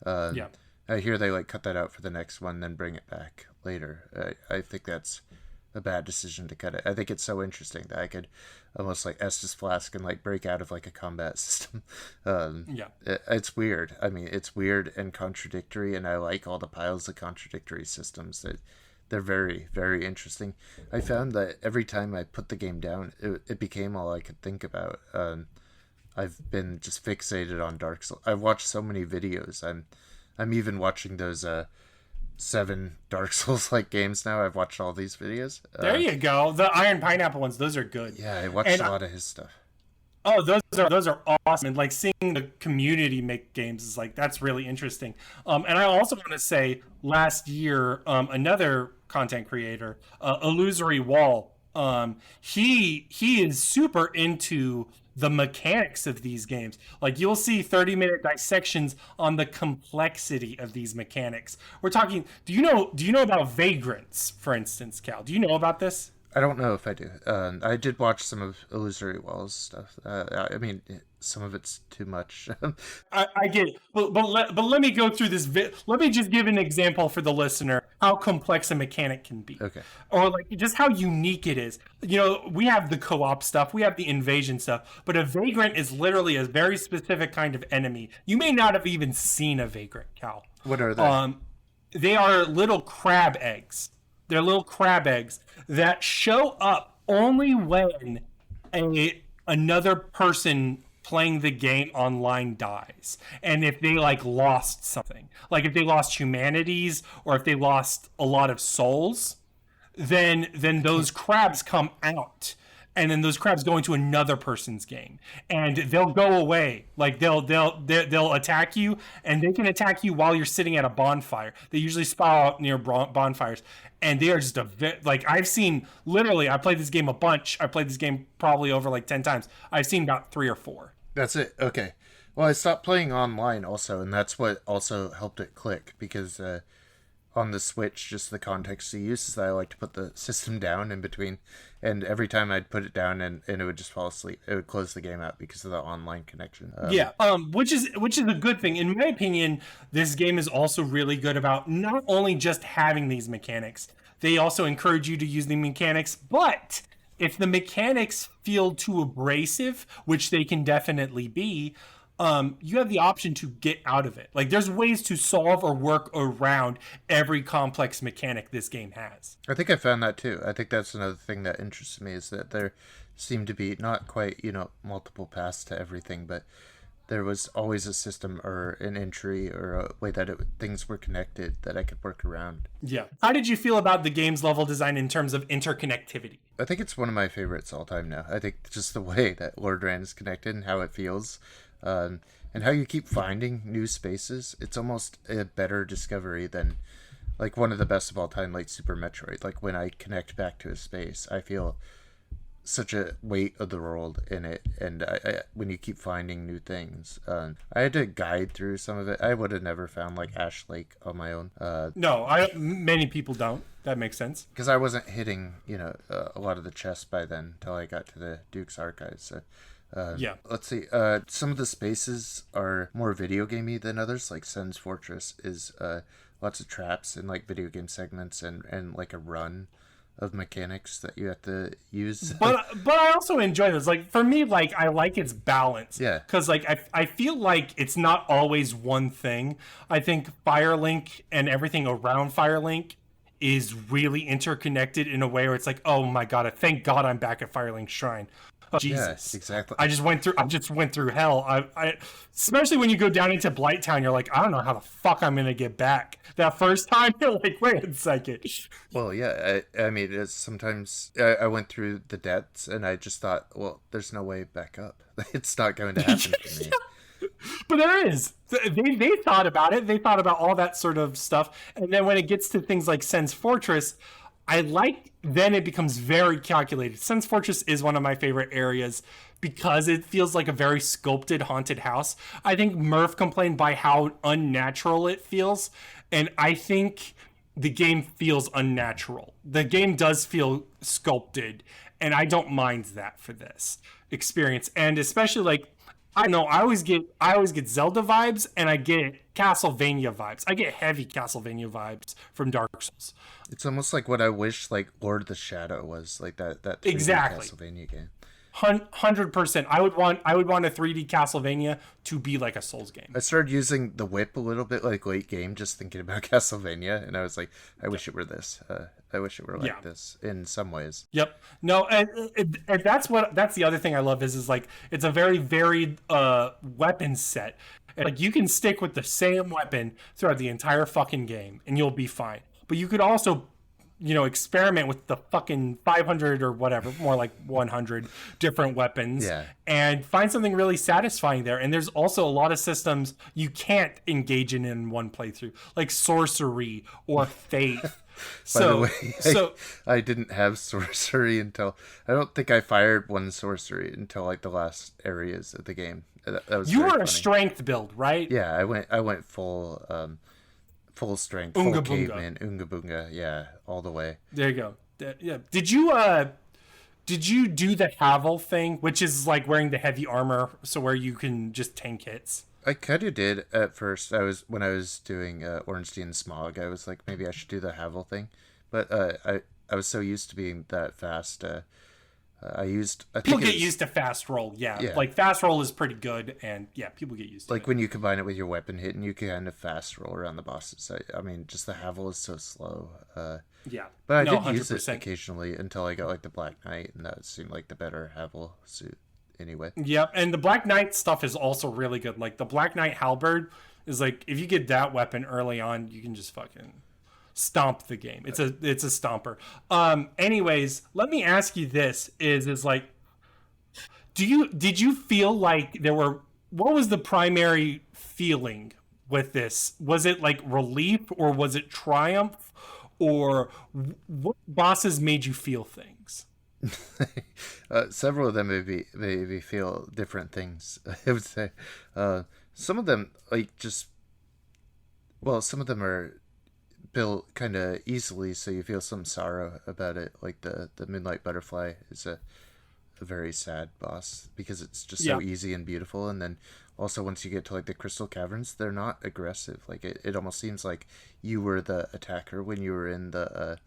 Yeah. I hear they like cut that out for the next one, then bring it back later. I think that's a bad decision to cut it. I think it's so interesting that I could almost like Estus Flask and like break out of like a combat system. It's weird. I mean, it's weird and contradictory, and I like all the piles of contradictory systems that they're very, very interesting. I found that every time I put the game down, it became all I could think about. I've been just fixated on Dark Souls. I've watched so many videos. I'm even watching those 7 Dark Souls like games now. I've watched all these videos. There you go. The Iron Pineapple ones, those are good. Yeah, I watched a lot of his stuff. Oh, those are awesome. And like seeing the community make games is like, that's really interesting. And I also want to say last year, another content creator, Illusory Wall, he is super into the mechanics of these games. Like you'll see 30-minute dissections on the complexity of these mechanics. We're talking, do you know about vagrants, for instance, Cal? Do you know about this? I don't know if I do. I did watch some of Illusory Wall's stuff. I mean, some of it's too much. I get it, but let me go through this. Let me just give an example for the listener how complex a mechanic can be. Okay. Or like just how unique it is. You know, we have the co-op stuff, we have the invasion stuff, but a vagrant is literally a very specific kind of enemy. You may not have even seen a vagrant, Cal. What are they? They are little crab eggs. They're little crab eggs that show up only when another person playing the game online dies. And if they like lost something, like if they lost humanities or if they lost a lot of souls, then those crabs come out. And then those crabs go into another person's game, and they'll go away. Like they'll attack you, and they can attack you while you're sitting at a bonfire. They usually spawn out near bonfires, and they are just like I've seen. Literally, I played this game a bunch. I played this game probably over like 10 times. I've seen about 3 or 4. That's it. Okay. Well, I stopped playing online also, and that's what also helped it click because on the Switch, just the context of use is that I like to put the system down in between, and every time I'd put it down and it would just fall asleep. It would close the game out because of the online connection. Which is a good thing. In my opinion, this game is also really good about not only just having these mechanics, they also encourage you to use the mechanics, but if the mechanics feel too abrasive, which they can definitely be, you have the option to get out of it. Like there's ways to solve or work around every complex mechanic this game has. I think I found that too. I think that's another thing that interests me is that there seemed to be not quite, multiple paths to everything, but there was always a system or an entry or a way that things were connected that I could work around. Yeah. How did you feel about the game's level design in terms of interconnectivity? I think it's one of my favorites all time now. I think just the way that Lordran is connected and how it feels. And how you keep finding new spaces. It's almost a better discovery than like one of the best of all time, like Super Metroid. Like when I connect back to a space, I feel such a weight of the world in it. And when you keep finding new things, I had to guide through some of it. I would have never found like Ash Lake on my own. Many people don't. That makes sense. Because I wasn't hitting, a lot of the chests by then until I got to the Duke's Archives. So. Let's see. Some of the spaces are more video gamey than others. Like Sen's Fortress is lots of traps and like video game segments and like a run of mechanics that you have to use. But I also enjoy this. Like for me, like I like its balance. Yeah. Because like I feel like it's not always one thing. I think Firelink and everything around Firelink is really interconnected in a way where it's like, oh my god, thank God I'm back at Firelink Shrine. Oh, Jesus. Yes, exactly. I just went through hell. I especially when you go down into Blighttown, you're like, I don't know how the fuck I'm gonna get back. That first time, you're like, wait a second. Well, yeah. I mean, it's sometimes I went through the depths and I just thought, well, there's no way back up. It's not going to happen for me. But there is. They thought about it. They thought about all that sort of stuff. And then when it gets to things like Sen's Fortress, then it becomes very calculated. Sen's Fortress is one of my favorite areas because it feels like a very sculpted haunted house. I think Murph complained by how unnatural it feels, and I think the game feels unnatural. The game does feel sculpted, and I don't mind that for this experience. And especially like I know I always get Zelda vibes, and I get Castlevania vibes. I get heavy Castlevania vibes from Dark Souls. It's almost like what I wish like Lord of the Shadow was, like that 3D Exactly. Castlevania game. 100%. I would want a 3D Castlevania to be like a Souls game. I started using the whip a little bit like late game, just thinking about Castlevania, and I was like, I wish it were this. I wish it were like this in some ways. Yep. No, and that's the other thing I love is like it's a very varied weapon set. And, like you can stick with the same weapon throughout the entire fucking game, and you'll be fine. But you could also experiment with the fucking 500 or whatever, more like 100 different weapons, and find something really satisfying there. And there's also a lot of systems you can't engage in one playthrough, like sorcery or faith. By the way, I didn't have sorcery until I don't think I fired one sorcery until like the last areas of the game. That was you were a strength build, right? Yeah, I went full strength, full caveman, Oonga Boonga, yeah, all the way. There you go. Yeah. Did you do the Havel thing, which is like wearing the heavy armor, so where you can just tank hits? I kind of did at first. When I was doing Ornstein Smog, I was like, maybe I should do the Havel thing, but I was so used to being that fast. People get used to fast roll, yeah. Like fast roll is pretty good, and people get used to it. Like when you combine it with your weapon hit, and you can kind of fast roll around the bosses. I mean, just the Havel is so slow. But I did 100%. Use it occasionally until I got like the Black Knight, and that seemed like the better Havel suit anyway. Yep, and the Black Knight stuff is also really good. Like the Black Knight halberd is like, if you get that weapon early on, you can just fucking stomp the game. It's a stomper. Anyways, let me ask you this: is like, did you feel like what was the primary feeling with this? Was it like relief, or was it triumph, or what bosses made you feel things? Several of them made me feel different things. I would say some of them some of them are built kind of easily, so you feel some sorrow about it. Like the Moonlight Butterfly is a very sad boss because it's just so easy and beautiful. And then also once you get to like the Crystal Caverns, they're not aggressive. Like it almost seems like you were the attacker when you were in the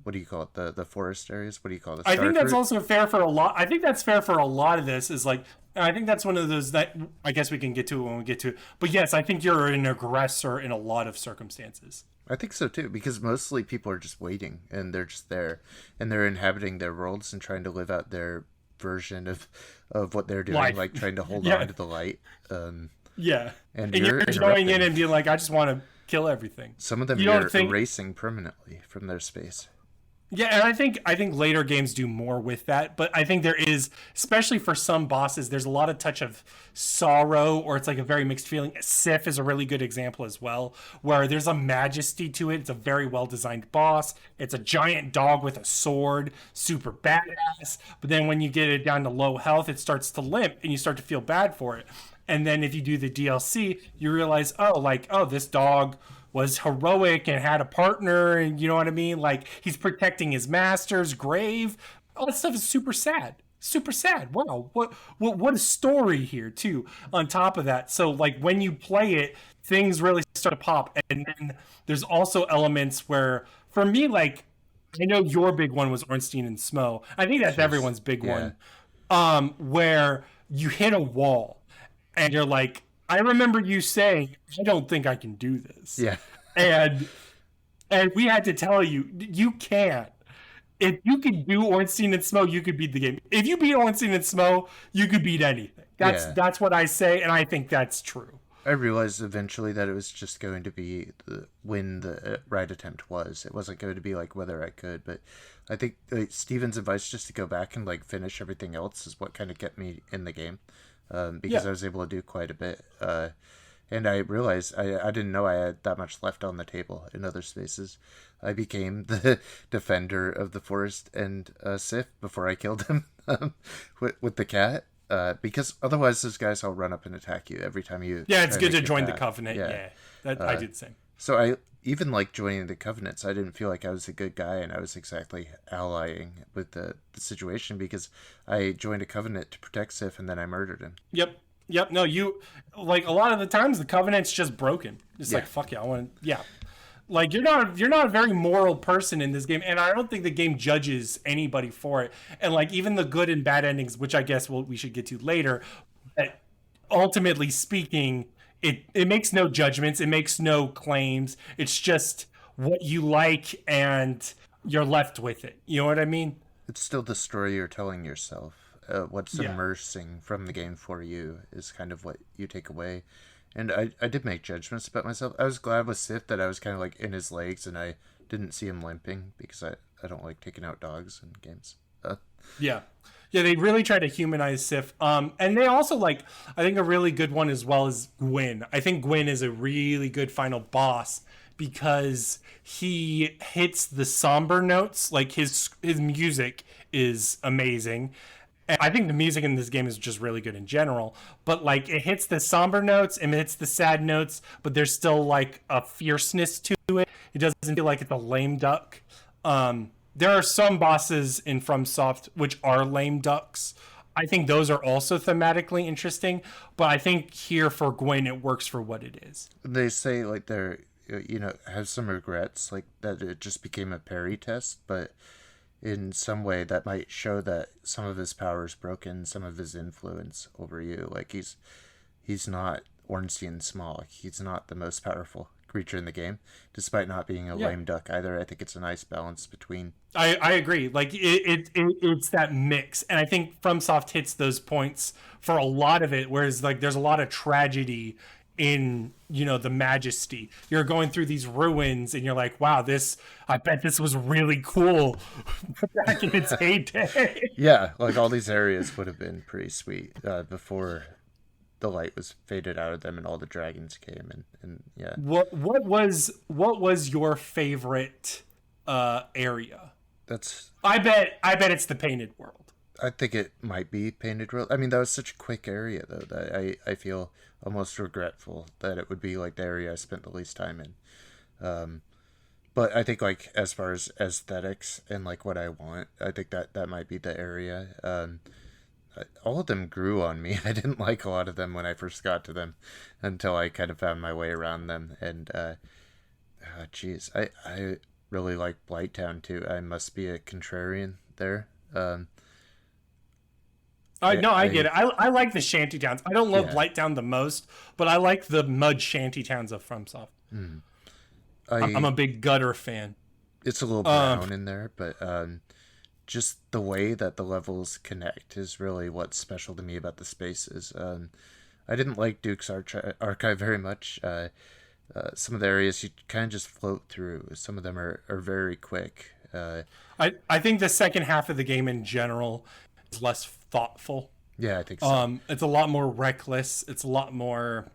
what do you call it, the forest areas, what do you call it? I think that's also fair for a lot. I think that's fair for a lot of this. Is like, I think that's one of those that I guess we can get to when we get to it. But yes, I think you're an aggressor in a lot of circumstances. I think so too, because mostly people are just waiting, and they're just there, and they're inhabiting their worlds and trying to live out their version of what they're doing, like trying to hold on to the light. And you're going in and being like, I just want to kill everything. Some of them you're erasing permanently from their space. Yeah, and I think later games do more with that, but I think there is, especially for some bosses, there's a lot of touch of sorrow, or it's like a very mixed feeling. Sif is a really good example as well, where there's a majesty to it. It's a very well-designed boss. It's a giant dog with a sword, super badass, but then when you get it down to low health, it starts to limp, and you start to feel bad for it. And then if you do the DLC, you realize, this dog was heroic and had a partner, and you know what I mean? Like, he's protecting his master's grave. All that stuff is super sad. Super sad. Wow, what a story here, too, on top of that. So, like, when you play it, things really start to pop. And then there's also elements where, for me, like, I know your big one was Ornstein and Smo. I think that's everyone's big one. Where you hit a wall, and you're like, I remember you saying, I don't think I can do this. Yeah. And we had to tell you, you can't. If you could do Ornstein and Smo, you could beat the game. If you beat Ornstein and Smo, you could beat anything. That's what I say, and I think that's true. I realized eventually that it was just going to be when the right attempt was. It wasn't going to be like whether I could, but I think Steven's advice just to go back and like finish everything else is what kind of kept me in the game. Because I was able to do quite a bit. And I realized I didn't know I had that much left on the table in other spaces. I became the defender of the forest and Sif before I killed him with the cat. Because otherwise those guys all run up and attack you every time you... Yeah, it's good to join the Covenant. Yeah. I did the same. So even like joining the Covenants, I didn't feel like I was a good guy and I was exactly allying with the situation because I joined a Covenant to protect Sif and then I murdered him. Yep. No, you like a lot of the times the Covenant's just broken. It's like fuck yeah, I want to Like you're not a very moral person in this game, and I don't think the game judges anybody for it. And like even the good and bad endings, which I guess we should get to later, but ultimately speaking, it makes no judgments, it makes no claims. It's just what you like, and you're left with it. You know what I mean? It's still the story you're telling yourself. What's immersing from the game for you is kind of what you take away. And I did make judgments about myself. I was glad with Sith that I was kind of like in his legs and I didn't see him limping because I don't like taking out dogs in games. Yeah, they really try to humanize Sif. And they also like, I think a really good one as well is Gwyn. I think Gwyn is a really good final boss because he hits the somber notes. Like his music is amazing. And I think the music in this game is just really good in general, but like it hits the somber notes and it hits the sad notes, but there's still like a fierceness to it. It doesn't feel like it's a lame duck. There are some bosses in FromSoft which are lame ducks. I think those are also thematically interesting, but I think here for Gwyn, it works for what it is. They say like they're, have some regrets, like that it just became a parry test, but in some way that might show that some of his power is broken, some of his influence over you. Like he's not Ornstein Small. He's not the most powerful creature in the game, despite not being a lame duck either. I think it's a nice balance between. I agree. Like it's that mix, and I think FromSoft hits those points for a lot of it. Whereas like there's a lot of tragedy in the majesty. You're going through these ruins and you're like, wow, I bet this was really cool back in its heyday. Yeah, like all these areas would have been pretty sweet before the light was faded out of them and all the dragons came and yeah. What was your favorite area? I bet it's the Painted World. I think it might be Painted World. I mean, that was such a quick area though that I feel almost regretful that it would be like the area I spent the least time in. But I think like as far as aesthetics and like what I want, I think that might be the area. All of them grew on me. I didn't like a lot of them when I first got to them until I kind of found my way around them. And I really like Blighttown too. I must be a contrarian there. I get it. I like the shanty towns. I don't love Blighttown the most, but I like the mud shanty towns of FromSoft. I'm a big gutter fan. It's a little brown in there, but just the way that the levels connect is really what's special to me about the spaces. I didn't like Duke's Archive very much. Some of the areas you kind of just float through. Some of them are very quick. I think the second half of the game in general is less thoughtful. Yeah, I think so. It's a lot more reckless. It's a lot more,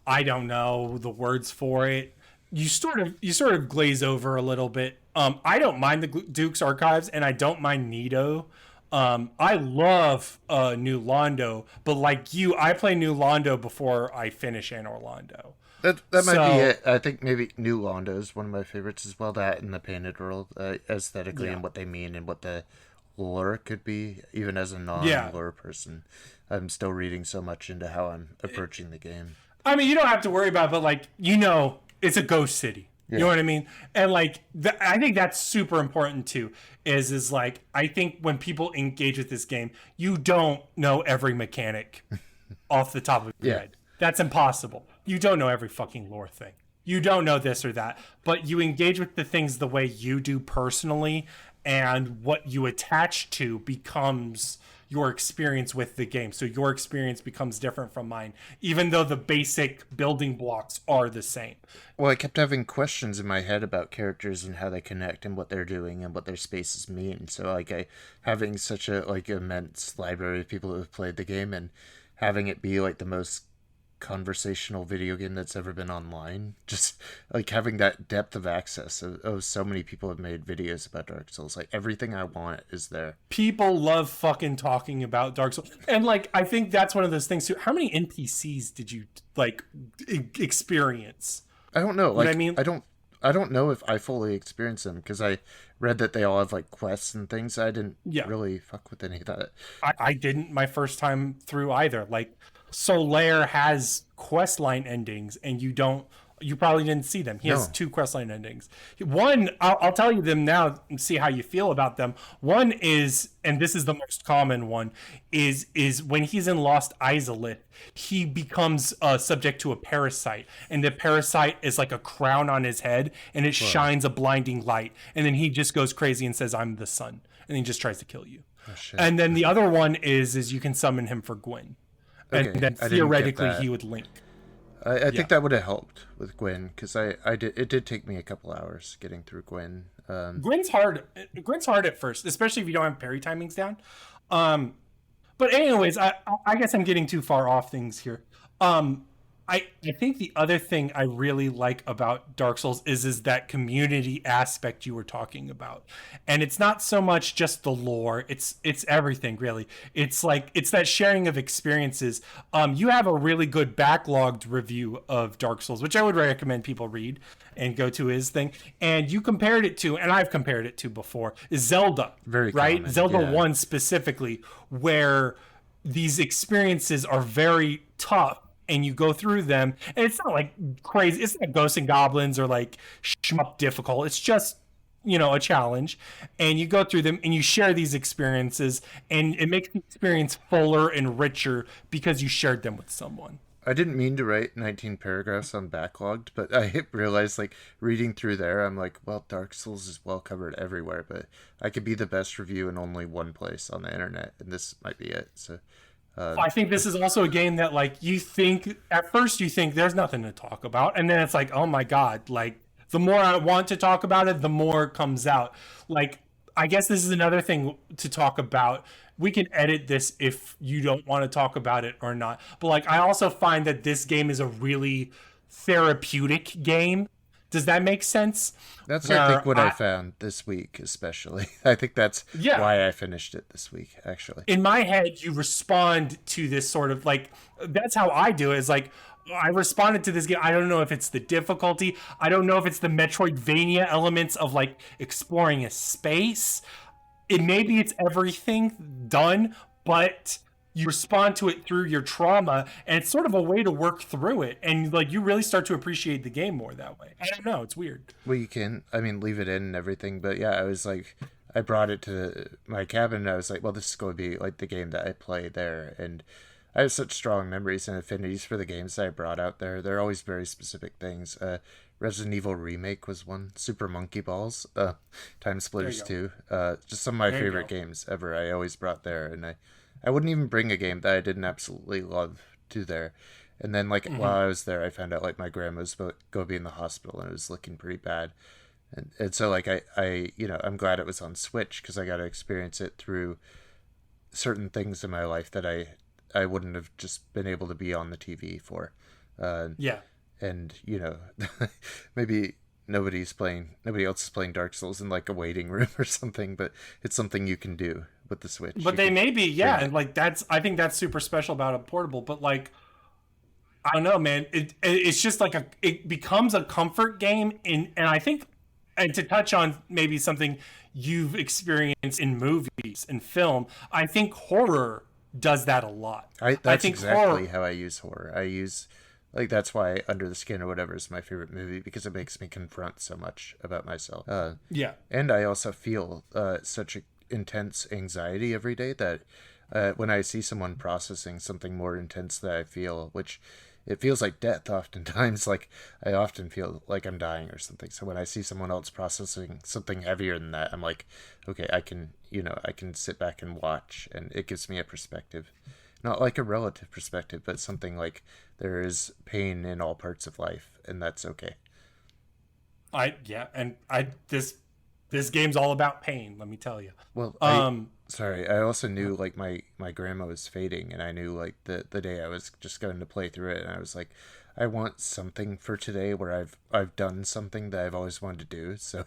I don't know the words for it. You sort of glaze over a little bit. I don't mind the Duke's Archives, and I don't mind Nido. I love New Londo, but like you, I play New Londo before I finish Anne Orlando. That might be it. I think maybe New Londo is one of my favorites as well. That and the Painted World, aesthetically and what they mean and what the lore could be, even as a non-lore person. I'm still reading so much into how I'm approaching the game. I mean, you don't have to worry about it, but like, it's a ghost city. You know what I mean? And like, I think that's super important too, is like, I think when people engage with this game, you don't know every mechanic off the top of your head. That's impossible. You don't know every fucking lore thing. You don't know this or that, but you engage with the things the way you do personally, and what you attach to becomes your experience with the game. So your experience becomes different from mine, even though the basic building blocks are the same. Well, I kept having questions in my head about characters and how they connect and what they're doing and what their spaces mean. So like having such a like immense library of people who have played the game and having it be like the most conversational video game that's ever been online, just like having that depth of access of so many people have made videos about Dark Souls. Like everything I want is there. People love fucking talking about Dark Souls, and like I think that's one of those things too. How many NPCs did you like experience? I don't know. Like, I mean, I don't I don't know if I fully experienced them because I read that they all have like quests and things. I didn't Yeah. really fuck with any of that. I didn't my first time through either. Like Solaire has quest line endings, and you probably didn't see them. He has No. 2 quest line endings. One, I'll tell you them now and see how you feel about them. One is, and this is the most common one, is when he's in Lost Izalith, he becomes subject to a parasite, and the parasite is like a crown on his head, and it shines a blinding light, and then he just goes crazy and says, "I'm the sun," and he just tries to kill you. Oh, shit. And then the other one is you can summon him for Gwyn, and Okay, then I didn't get theoretically that. he would link. I think that would have helped with Gwyn because it did take me a couple hours getting through Gwyn. Gwyn's hard. Gwyn's hard at first, especially if you don't have parry timings down. But anyways, I guess I'm getting too far off things here. I think the other thing I really like about Dark Souls is that community aspect you were talking about. And it's not so much just the lore, it's everything really. It's like it's that sharing of experiences. You have a really good backlogged review of Dark Souls, which I would recommend people read and go to his thing. And you compared it to, and I've compared it to before, is Zelda. Very right? common, Zelda yeah. 1 specifically, where these experiences are very tough and you go through them, and it's not like crazy, it's not Ghosts and Goblins or like shmup difficult, it's just, you know, a challenge, and you go through them and you share these experiences, and it makes the experience fuller and richer because you shared them with someone. I didn't mean to write 19 paragraphs on Backlogged, but I realized, like, reading through there, I'm like, well, Dark Souls is well covered everywhere, but I could be the best review in only one place on the internet, and this might be it. So, I think this is also a game that, like, you think at first you think there's nothing to talk about, and then it's like, oh my god, like, the more I want to talk about it, the more it comes out. Like, I guess this is another thing to talk about. We can edit this if you don't want to talk about it or not. But like, I also find that this game is a really therapeutic game. Does that make sense? that's, I think, what I found this week, especially. I think that's Yeah. why I finished it this week, actually. In my head, you respond to this sort of like, that's how I do it, is like, I responded to this game. I don't know if it's the difficulty. I don't know if it's the Metroidvania elements of like exploring a space. Maybe it's everything done, but you respond to it through your trauma, and it's sort of a way to work through it, and like you really start to appreciate the game more that way. I don't know, it's weird. Well, you can, I mean, leave it in and everything, but yeah, I was like, I brought it to my cabin, and I was like, well, this is going to be like the game that I play there, and I have such strong memories and affinities for the games that I brought out there. They're always very specific things. Resident Evil Remake was one. Super Monkey Balls. Time Splitters 2. Just some of my There you favorite go. games ever I always brought there. And I wouldn't even bring a game that I didn't absolutely love to there. And then, like, while I was there, I found out, like, my grandma was going to be in the hospital, and it was looking pretty bad. And so, like, you know, I'm glad it was on Switch, because I got to experience it through certain things in my life that I wouldn't have just been able to be on the TV for. Yeah. And, you know, maybe nobody else is playing Dark Souls in like a waiting room or something, but it's something you can do with the Switch. But they may be, yeah, and like I think that's super special about a portable. But like, I don't know, man. It's just like it becomes a comfort game, and I think, and to touch on maybe something you've experienced in movies and film, I think horror does that a lot. That's think exactly how I use horror. I use, like, that's why Under the Skin or whatever is my favorite movie, because it makes me confront so much about myself. Yeah. And I also feel such a intense anxiety every day that when I see someone processing something more intense that I feel, which it feels like death oftentimes, like I often feel like I'm dying or something. So when I see someone else processing something heavier than that, I'm like, okay, I can sit back and watch, and it gives me a perspective. Not like a relative perspective, but something like there is pain in all parts of life, and that's okay. This game's all about pain, let me tell you. Well, sorry, I also knew like my grandma was fading, and I knew like the day I was just going to play through it, and I was like, I want something for today where I've done something that I've always wanted to do. So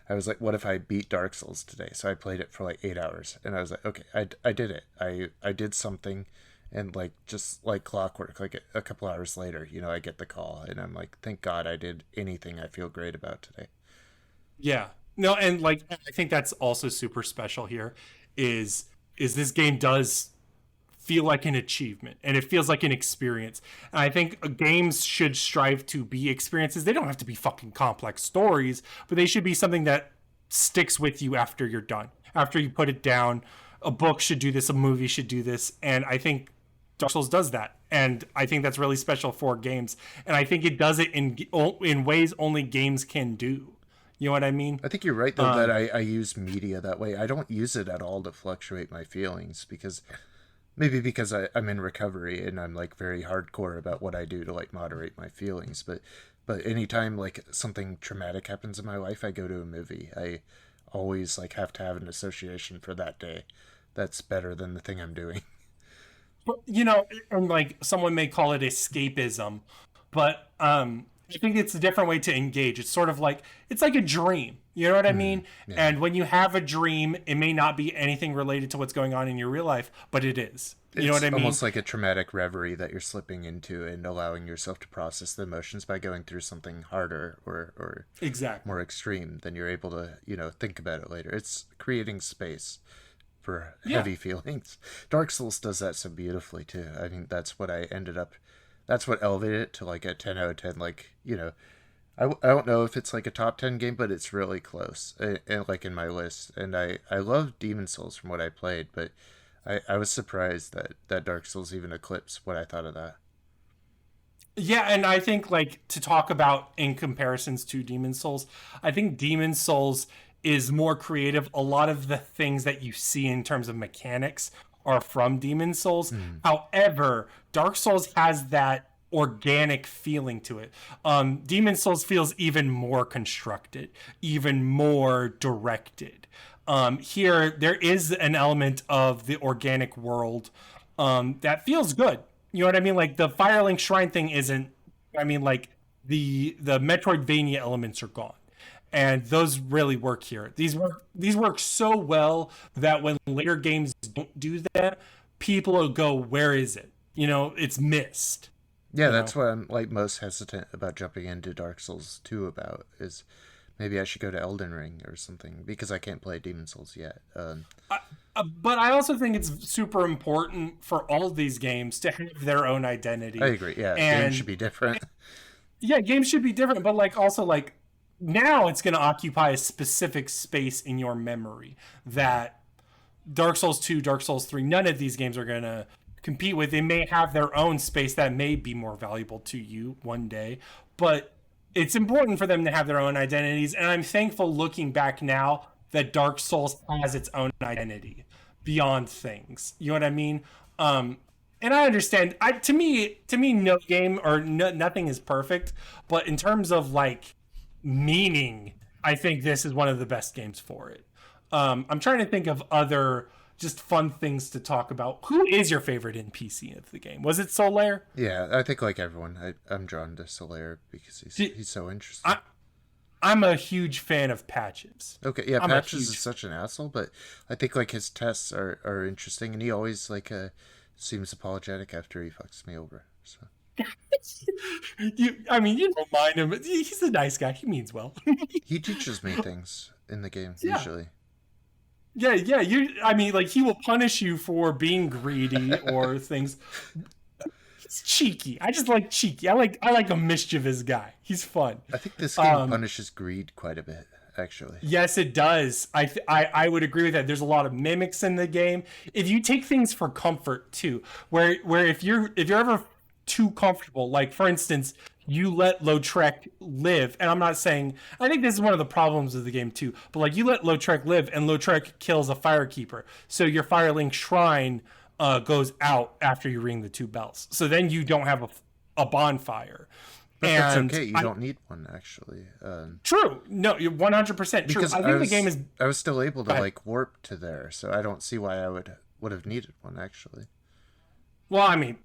I was like, what if I beat Dark Souls today? So I played it for like 8 hours, and I was like, okay, I did it. I did something, And like just like clockwork, like a couple hours later, I get the call, and I'm like, thank God I did anything I feel great about today. Yeah. No, and like I think that's also super special here is this game does feel like an achievement and it feels like an experience. And I think games should strive to be experiences. They don't have to be fucking complex stories, but they should be something that sticks with you after you're done. After you put it down, a book should do this, a movie should do this, and I think Dark Souls does that. And I think that's really special for games. And I think it does it in ways only games can do. You know what I mean? I think you're right, though, that I use media that way. I don't use it at all to fluctuate my feelings because I'm in recovery and I'm like very hardcore about what I do to like moderate my feelings. But anytime like something traumatic happens in my life, I go to a movie. I always like have to have an association for that day that's better than the thing I'm doing. And like someone may call it escapism, but I think it's a different way to engage. It's sort of like it's like a dream. You know what I mean? Yeah. And when you have a dream, it may not be anything related to what's going on in your real life, but it is. You know what I mean? It's almost like a traumatic reverie that you're slipping into and allowing yourself to process the emotions by going through something harder or exactly more extreme. Then you're able to, think about it later. It's creating space for heavy feelings. Dark Souls does that so beautifully too. I mean, that's what elevated it to like a 10 out of 10. Like, I don't know if it's like a top 10 game, but it's really close and like in my list. And I love Demon Souls from what I played, but I was surprised that Dark Souls even eclipsed what I thought of that. Yeah, and I think like to talk about in comparisons to Demon Souls, I think Demon Souls is more creative. A lot of the things that you see in terms of mechanics are from Demon Souls. However, Dark Souls has that organic feeling to it. Demon Souls feels even more constructed, even more directed. Here, there is an element of the organic world that feels good. You know what I mean? Like the Firelink Shrine thing isn't. I mean, like the Metroidvania elements are gone, and those really work here. These work so well that when later games don't do that, people will go, "Where is it?" It's missed. Yeah, that's what I'm like most hesitant about jumping into Dark Souls 2 about is maybe I should go to Elden Ring or something because I can't play Demon Souls yet. But I also think it's super important for all of these games to have their own identity. I agree. Yeah, games should be different. Yeah, games should be different, but like also like now it's going to occupy a specific space in your memory that Dark Souls 2, Dark Souls 3, none of these games are going to compete with. They may have their own space that may be more valuable to you one day, but it's important for them to have their own identities. And I'm thankful looking back now that Dark Souls has its own identity beyond things. You know what I mean? And I understand. To me, no game or nothing is perfect. But in terms of like meaning, I think this is one of the best games for it. I'm trying to think of other just fun things to talk about. Who is your favorite NPC of the game? Was it Solaire? Yeah, I think like everyone, I'm drawn to Solaire because he's so interesting. I'm a huge fan of Patches. Okay, yeah, Patches is such an asshole, but I think like his tests are interesting, and he always like seems apologetic after he fucks me over. So you don't mind him. He's a nice guy. He means well. He teaches me things in the game usually. Yeah. He will punish you for being greedy or things. He's cheeky. I just like cheeky. I like a mischievous guy. He's fun. I think this game punishes greed quite a bit, actually. Yes, it does. I would agree with that. There's a lot of mimics in the game. If you take things for comfort too, where if you're ever too comfortable, like for instance, you let Lautrec live, and I'm not saying, I think this is one of the problems of the game too, but like you let Lautrec live and Lautrec kills a firekeeper, so your Firelink Shrine goes out after you ring the 2 bells, so then you don't have a bonfire. But that's okay, you don't need one actually. True, no, you're 100% true. Because I think the game is, I was still able to like warp to there, so I don't see why I would have needed one actually. Well, I mean,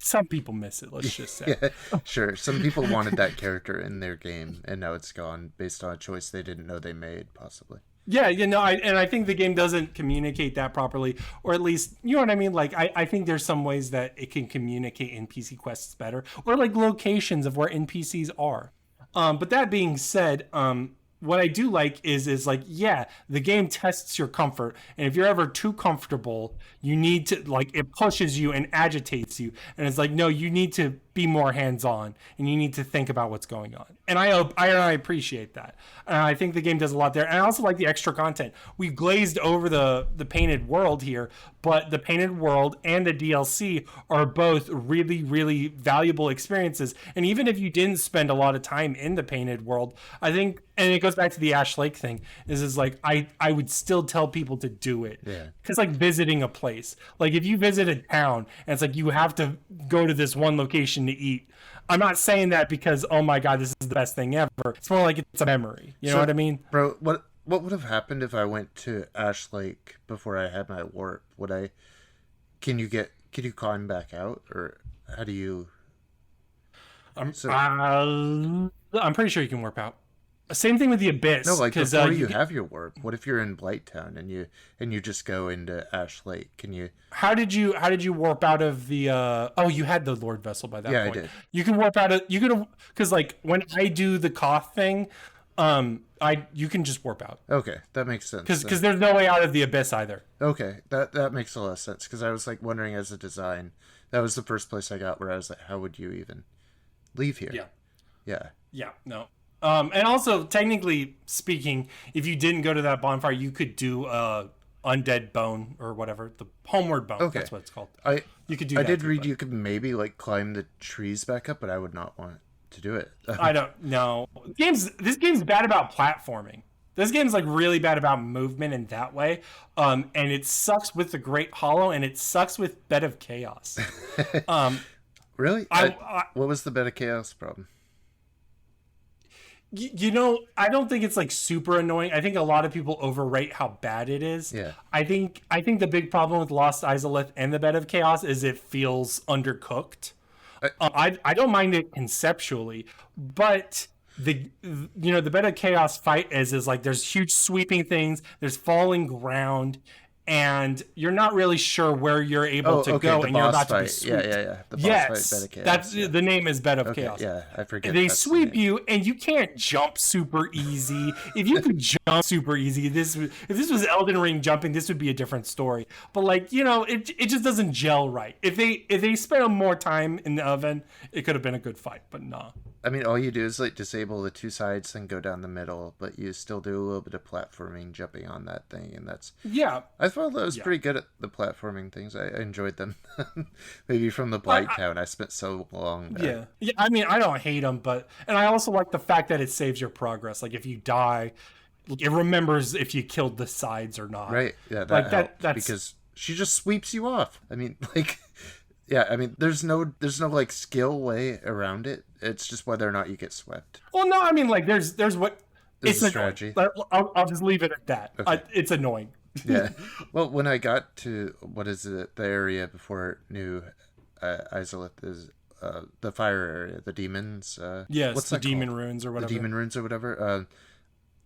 some people miss it, let's just say. Yeah, sure. Some people wanted that character in their game, and now it's gone based on a choice they didn't know they made, possibly. Yeah, I think the game doesn't communicate that properly, or at least, you know what I mean? Like, I think there's some ways that it can communicate NPC quests better, or like locations of where NPCs are. But that being said, what I do like is like, yeah, the game tests your comfort, and if you're ever too comfortable, you need to, like, it pushes you and agitates you, and it's like, no, you need to be more hands-on, and you need to think about what's going on. And I appreciate that. I think the game does a lot there, and I also like the extra content. We glazed over the painted world here, but the painted world and the DLC are both really, really valuable experiences. And even if you didn't spend a lot of time in the painted world, I think, and it goes back to the Ash Lake thing, is like, I would still tell people to do it. Yeah. It's like visiting a place. Like, if you visit a town and it's like you have to go to this one location to eat, I'm not saying that because, oh my god, this is the best thing ever. It's more like it's a memory. You know what I mean? Bro, what would have happened if I went to Ash Lake before I had my warp? Can you climb back out, or how do you? I'm pretty sure you can warp out. Same thing with the Abyss. No, like before you have your warp. What if you're in Blighttown and you just go into Ash Lake? Can you? How did you warp out of the? Oh, you had the Lord Vessel by that point. Yeah, I did. You can warp out of. You could, because like when I do the Koth thing, you can just warp out. Okay, that makes sense. Because there's no way out of the Abyss either. Okay, that makes a lot of sense. Because I was like wondering, as a design, that was the first place I got where I was like, how would you even leave here? Yeah. No. And also, technically speaking, if you didn't go to that bonfire, you could do undead bone or whatever, the homeward bone. Okay. That's what it's called. You could do. I did read you could maybe like climb the trees back up, but I would not want to do it. I don't know. This game's bad about platforming. This game's like really bad about movement in that way. And it sucks with the Great Hollow, and it sucks with Bed of Chaos. Really? What was the Bed of Chaos problem? I don't think it's like super annoying. I think a lot of people overrate how bad it is. Yeah. I think the big problem with Lost Izalith and the Bed of Chaos is it feels undercooked. I don't mind it conceptually, but the Bed of Chaos fight is like there's huge sweeping things, there's falling ground, and you're not really sure where you're able to go, and you're about to be swooped. Yeah. The boss fight, Bed of Chaos. That's the name is Bed of Chaos. Yeah, I forget. They sweep you, and you can't jump super easy. If you could jump super easy, if this was Elden Ring jumping, this would be a different story. But like, it just doesn't gel right. If they spent more time in the oven, it could have been a good fight. But nah. I mean, all you do is like disable the two sides and go down the middle, but you still do a little bit of platforming, jumping on that thing, and that's I thought that was pretty good at the platforming things. I enjoyed them. Maybe from the Blighttown, I spent so long there. Yeah. I mean, I don't hate them, and I also like the fact that it saves your progress. Like if you die, it remembers if you killed the sides or not. Right. Yeah. That's because she just sweeps you off. I mean, like. Yeah, I mean, there's no like skill way around it. It's just whether or not you get swept. Well, no, I mean, like there's it's a strategy. I'll just leave it at that. Okay. It's annoying. Yeah. Well, when I got to the area before New Izalith is the fire area, the demons. Yes, what's the demon ruins or whatever. The demon ruins or whatever.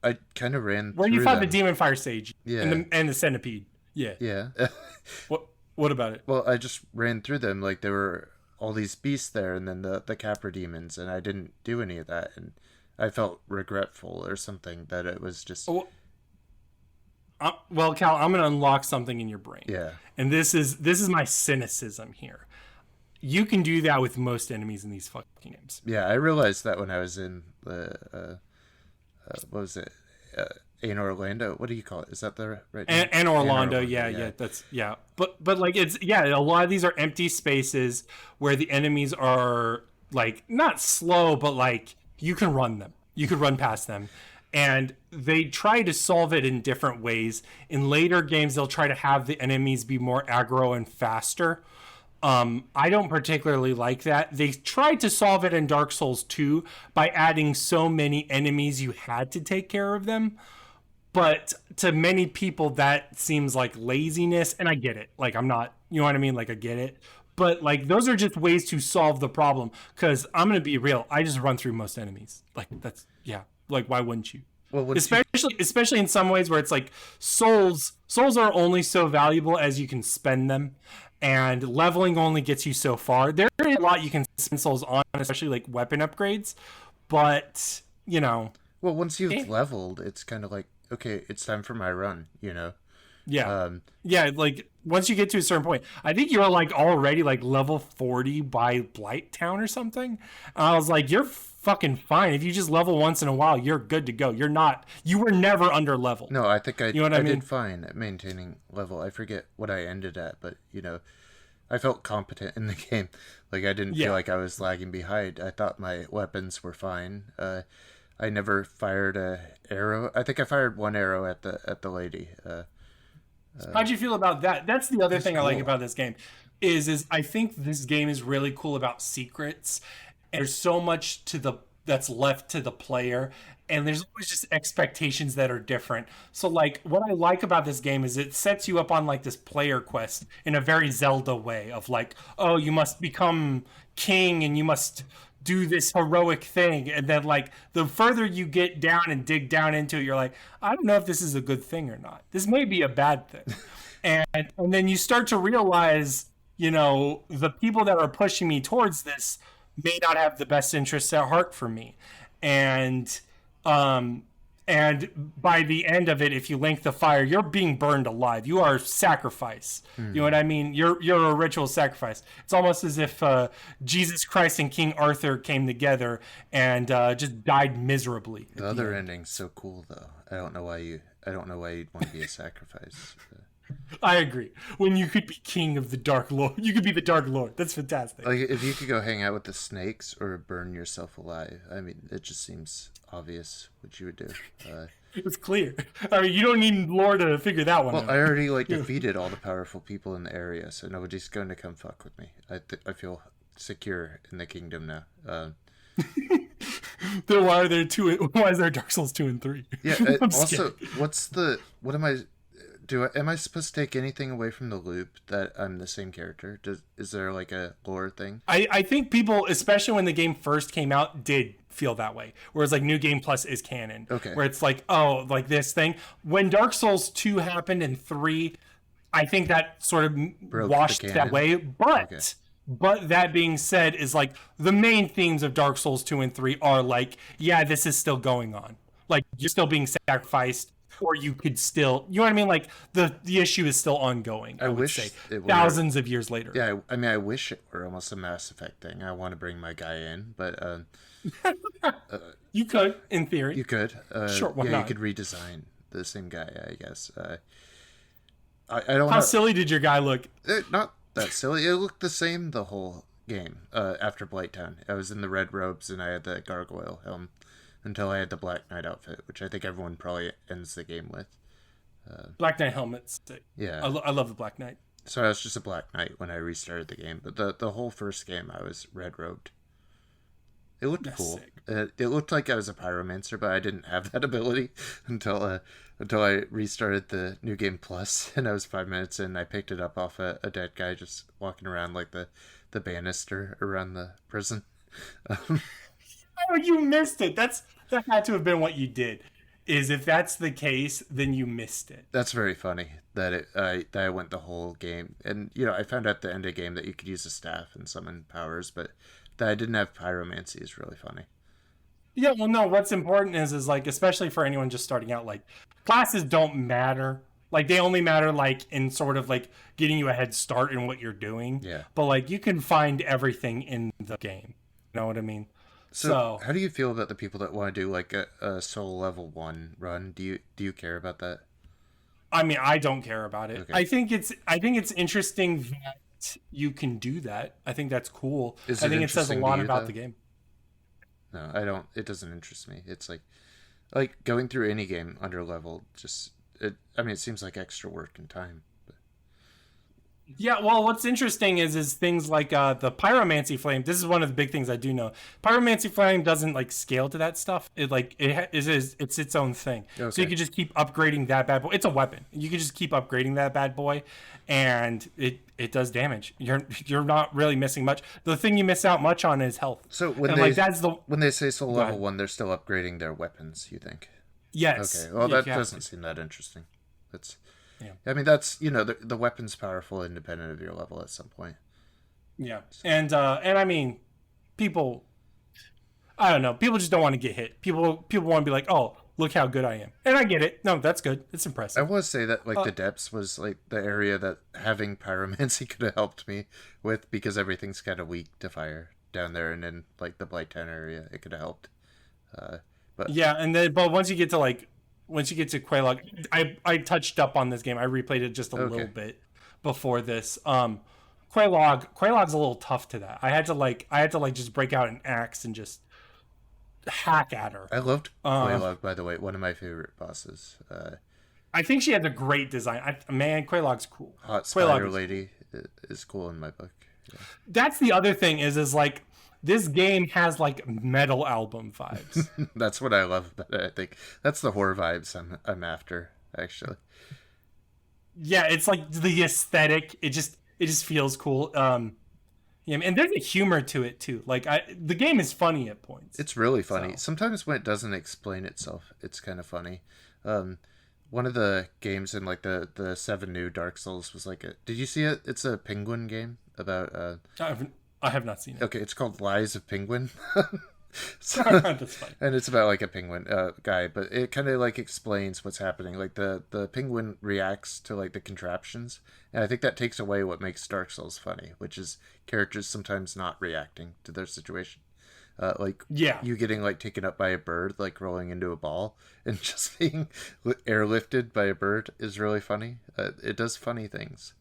I kind of ran where through you fought them. the demon fire sage. Yeah. And the centipede. Yeah. Yeah. What about it? Well, I just ran through them. Like, there were all these beasts there, and then the Capra demons, and I didn't do any of that, and I felt regretful or something that it was just... Well, Cal, I'm going to unlock something in your brain. Yeah. And this is my cynicism here. You can do that with most enemies in these fucking games. Yeah, I realized that when I was in the... what was it? In Orlando, what do you call it? Is that the right name? And Orlando, yeah. That's But like a lot of these are empty spaces where the enemies are like not slow, but like you can run them. You could run past them. And they try to solve it in different ways. In later games, they'll try to have the enemies be more aggro and faster. I don't particularly like that. They tried to solve it in Dark Souls 2 by adding so many enemies you had to take care of them. But to many people, that seems like laziness. And I get it. Like, I'm not, you know what I mean? Like, I get it. But, like, those are just ways to solve the problem. Because I'm going to be real. I just run through most enemies. Like, that's, yeah. Like, why wouldn't you? Well, Especially in some ways where it's like souls are only so valuable as you can spend them, and leveling only gets you so far. There is a lot you can spend souls on, especially like weapon upgrades, but well, once you've leveled, it's kind of like, okay, it's time for my run, yeah. Yeah, like once you get to a certain point, I think you're like already like level 40 by Blight Town or something. And I was like, you're fucking fine. If you just level once in a while, you're good to go. You were never under level. No, I think I I mean? did fine at maintaining level. I forget what I ended at, but I felt competent in the game. Like I didn't feel like I was lagging behind. I thought my weapons were fine. I never fired a arrow. I think I fired one arrow at the lady. How'd you feel about that? That's the other thing I like about this game, is I think this game is really cool about secrets. And there's so much that's left to the player, and there's always just expectations that are different. So like what I like about this game is it sets you up on like this player quest in a very Zelda way of like, oh, you must become king and you must do this heroic thing, and then like the further you get down and dig down into it, you're like, I don't know if this is a good thing or not. This may be a bad thing. and then you start to realize, the people that are pushing me towards this may not have the best interests at heart for me. And by the end of it, if you link the fire, you're being burned alive. You are sacrifice. You know what I mean? You're a ritual sacrifice. It's almost as if Jesus Christ and King Arthur came together and just died miserably. The other ending's so cool, though. I don't know why you'd want to be a sacrifice. I agree. When you could be king of the Dark Lord, you could be the Dark Lord. That's fantastic. Like if you could go hang out with the snakes or burn yourself alive, I mean, it just seems obvious what you would do. It's clear. I mean, you don't need lore to figure that one out. Well, I already defeated all the powerful people in the area, so nobody's going to come fuck with me. I feel secure in the kingdom now. Then why is there Dark Souls 2 and 3? Yeah. Also, am I supposed to take anything away from the loop that I'm the same character? Is there like a lore thing? I think people, especially when the game first came out, did feel that way. Whereas like New Game Plus is canon. Okay. Where it's like, oh, like this thing. When Dark Souls 2 happened and 3, I think that sort of washed that way. But that being said, is like the main themes of Dark Souls 2 and 3 are like, yeah, this is still going on. Like you're still being sacrificed. Or you could still, you know what I mean? Like the issue is still ongoing. I would say it were, thousands of years later. Yeah, I mean, I wish it were almost a Mass Effect thing. I want to bring my guy in, but you could, in theory. You could. Sure, why not? You could redesign the same guy, I guess. I don't. How silly did your guy look? Not that silly. It looked the same the whole game. After Blight Town, I was in the red robes and I had the gargoyle helm. Until I had the Black Knight outfit, which I think everyone probably ends the game with. Black Knight helmet's sick. Yeah. I love the Black Knight. So I was just a Black Knight when I restarted the game. But the whole first game, I was red-robed. It looked cool. It looked like I was a pyromancer, but I didn't have that ability until I restarted the New Game Plus, and I was 5 minutes in. I picked it up off a dead guy just walking around like the banister around the prison. Oh, you missed it. That had to have been what you did. Is if that's the case, then you missed it. That's very funny that I went the whole game, and I found out at the end of the game that you could use a staff and summon powers, but that I didn't have pyromancy is really funny. Yeah, well, no. What's important is like, especially for anyone just starting out, like classes don't matter. Like they only matter like in sort of like getting you a head start in what you're doing. Yeah. But like you can find everything in the game. You know what I mean? So, how do you feel about the people that want to do like a soul level 1 run? Do you care about that? I mean, I don't care about it. Okay. I think it's interesting that you can do that. I think that's cool. I think it says a lot about the game. No, I don't. It doesn't interest me. It's like going through any game under level. It seems like extra work and time. Yeah, well, what's interesting is things like the pyromancy flame. This is one of the big things I do know. Pyromancy flame doesn't like scale to that stuff. It's its own thing. Okay. So you can just keep upgrading that bad boy. It's a weapon. You can just keep upgrading that bad boy, and it does damage. You're not really missing much. The thing you miss out much on is health. So when they say soul level 1, they're still upgrading their weapons. You think? Yes. Okay, well, Yeah, that you have doesn't to. seem that interesting. That's, Yeah. I mean, that's, the weapon's powerful independent of your level at some point. Yeah. So, And I mean, people. I don't know. People just don't want to get hit. People want to be like, oh, look how good I am, and I get it. No, that's good. It's I impressive. will say that, like, Uh, the depths was, like, the area that having pyromancy could have helped me with, because everything's kind of weak to fire down there, and in, like, the Blight Town area, it could have helped. Uh, but, yeah, and then but once you get to Quelaag, I touched up on this game. I replayed it just a little okay. bit before this. Quelaag's a little tough to that. I had to like just break out an axe and just hack at her. I loved Uh, Quelaag, by the way, one of my favorite bosses. I think she has a great design. Man, Quelaag's cool. Hot Quelaag Spider is cool. Lady is cool in my book. Yeah. That's the other thing is like this game has like metal album vibes. That's what I love about it. I think that's the horror vibes I'm after, actually. Yeah, it's like the aesthetic. It just feels cool. Yeah, and there's a humor to it too. The game is funny at points. It's really funny. So Sometimes when it doesn't explain itself, it's kind of funny. Um, One of the games in, like, the seven new Dark Souls was like a. Did you see it? It's a penguin game about. I have not seen it. Okay, it's called Lies of Penguin. So, That's fine. and it's about, like, a penguin guy, but it kind of, like, explains what's happening. Like, the penguin reacts to, like, the contraptions, and I think that takes away what makes Dark Souls funny, which is characters sometimes not reacting to their situation. Like, Yeah, you getting, like, taken up by a bird, like rolling into a ball, and just being airlifted by a bird is really funny. It does funny things.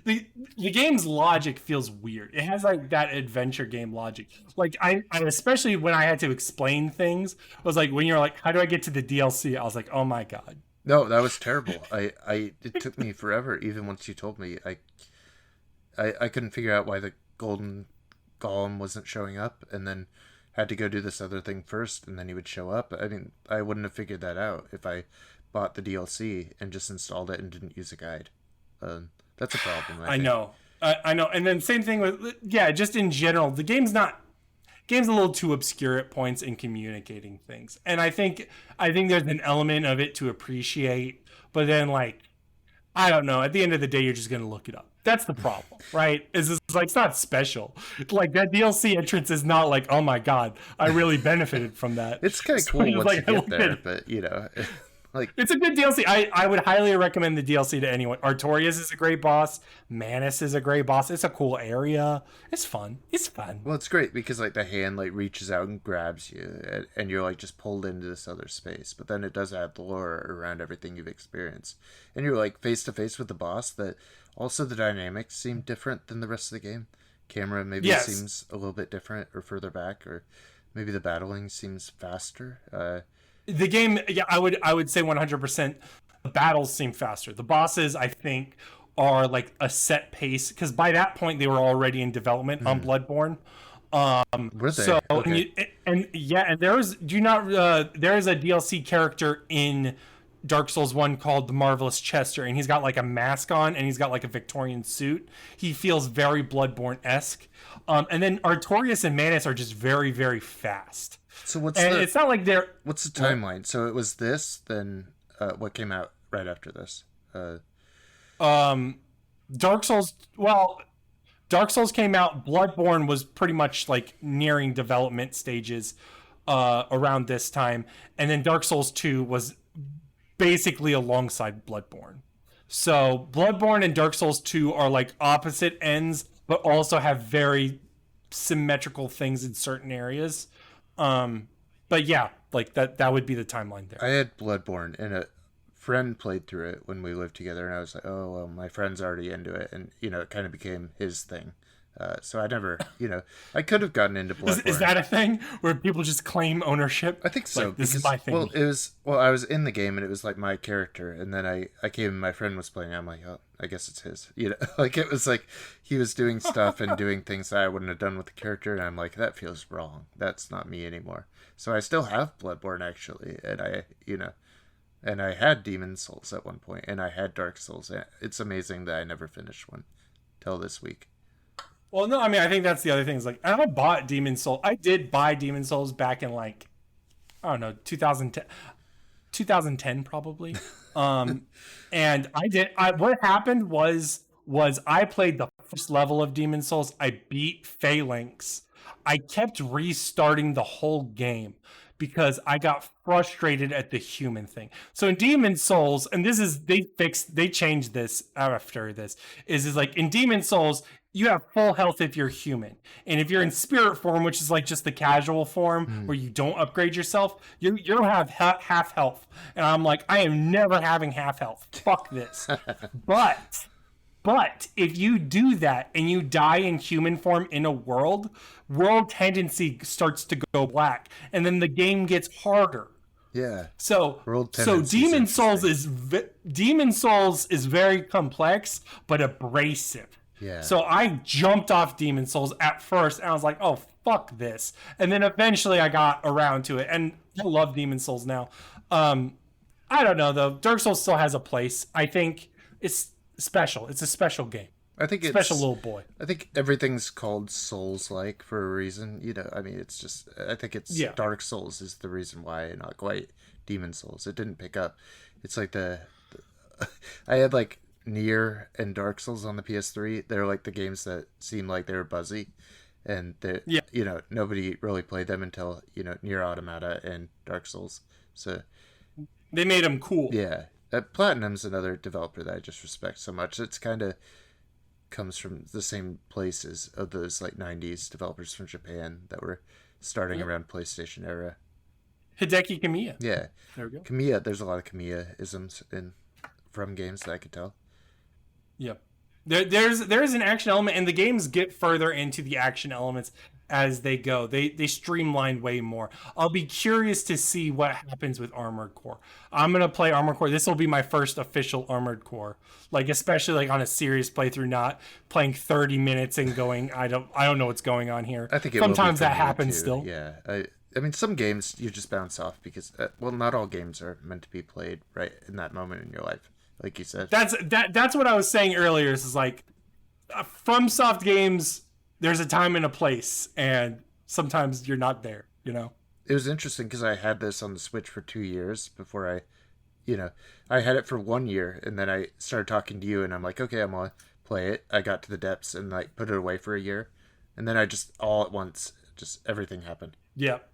the game's logic feels weird. It has like that adventure game logic. Like I especially when I had to explain things, was like when you're like, how do I get to the DLC? I was like, oh my god. No, that was terrible. It took me forever. Even once you told me, I couldn't figure out why the golden golem wasn't showing up, and then had to go do this other thing first, and then he would show up. I mean, I wouldn't have figured that out if I bought the DLC and just installed it and didn't use a guide. That's a problem, I I think. know. I know. And then same thing with yeah, just in general, the game's a little too obscure at points in communicating things. And I think there's an element of it to appreciate, but then like I don't know, at the end of the day you're just going to look it up. That's the problem, right? Is it's like it's not special. Like that DLC entrance is not like, "Oh my god, I really benefited from that." It's kind of So cool it's once like, you I get look at there, it. but, like, It's a good DLC. I would highly recommend the DLC to anyone. Artorias is a great boss. Manus is a great boss. It's a cool area. It's fun. It's fun. well, it's great because, like, the hand, like, reaches out and grabs you, and you're, like, just pulled into this other space. But then it does add lore around everything you've experienced, and you're, like, face to face with the boss. That also, the dynamics seem different than the rest of the game. Camera maybe Yes. seems a little bit different or further back, or maybe the battling seems faster. The game, yeah, I would say 100%. The battles seem faster. The bosses, I think, are like a set pace because by that point they were already in development on Bloodborne. Were they? So Okay. and yeah, and there is a DLC character in Dark Souls 1 called the Marvelous Chester, and he's got like a mask on and he's got like a Victorian suit. He feels very Bloodborne-esque. And then Artorias and Manus are just very, very fast. So And it's not like they're what's the timeline? So it was this, then what came out right after this? Dark Souls. Well, Dark Souls came out. Bloodborne was pretty much like nearing development stages around this time, and then Dark Souls 2 was basically alongside Bloodborne. So Bloodborne and Dark Souls 2 are like opposite ends, but also have very symmetrical things in certain areas. But yeah, like that would be the timeline there. I had Bloodborne, and a friend played through it when we lived together, and I was like, oh, well, my friend's already into it, and, it kind of became his thing. So I never, I could have gotten into Bloodborne. Is that a thing where people just claim ownership? I think so. Like, this is because, my thing. Well, I was in the game, and it was like my character, and then I came, and my friend was playing. I'm like, oh, I guess it's his. Like it was like he was doing stuff and doing things that I wouldn't have done with the character, and I'm like, that feels wrong. That's not me anymore. So I still have Bloodborne actually, and and I had Demon Souls at one point, and I had Dark Souls. It's amazing that I never finished one till this week. Well, no, I mean, I think that's the other thing. Is like I bought Demon Souls. I did buy Demon Souls back in like I don't know, 2010 probably. And what happened was I played the first level of Demon Souls. I beat Phalanx. I kept restarting the whole game because I got frustrated at the human thing. So in Demon Souls, and they changed this after this, is like in Demon Souls, you have full health if you're human. And if you're in spirit form, which is like just the casual form where you don't upgrade yourself, you'll have half health. And I'm like, I am never having half health. Fuck this. But if you do that and you die in human form in a world tendency starts to go black, and then the game gets harder. Yeah. So Demon Souls is very complex but abrasive. Yeah. So I jumped off Demon Souls at first, and I was like, "Oh, fuck this!" And then eventually I got around to it, and I love Demon Souls now. I don't know though. Dark Souls still has a place. I think it's special. It's a special game. I think it's special little boy. I think everything's called Souls-like for a reason. I mean, it's just. I think it's Dark Souls is the reason why, not quite Demon Souls. It didn't pick up. It's like the I had like Nier and Dark Souls on the PS3. They're like the games that seem like they were buzzy, and nobody really played them until Nier Automata and Dark Souls. So they made them cool. Yeah, Platinum's another developer that I just respect so much. It's kind of comes from the same places of those like 90s developers from Japan that were starting around PlayStation era. Hideki Kamiya. Yeah. There we go. Kamiya, there's a lot of Kamiya-isms from games that I could tell. Yep. There's an action element, and the games get further into the action elements as they go. They streamline way more. I'll be curious to see what happens with Armored Core. I'm gonna play Armored Core. This will be my first official Armored Core, like especially like on a serious playthrough, not playing 30 minutes and going, I don't know what's going on here. I think sometimes that happens still. Yeah. I mean, some games you just bounce off because not all games are meant to be played right in that moment in your life. Like you said, that's what I was saying earlier. Is like Fromsoft Games. There's a time and a place, and sometimes you're not there. It was interesting because I had this on the Switch for 2 years before I had it for 1 year, and then I started talking to you, and I'm like, okay, I'm gonna play it. I got to the depths and like put it away for a year, and then I just all at once, just everything happened. Yep.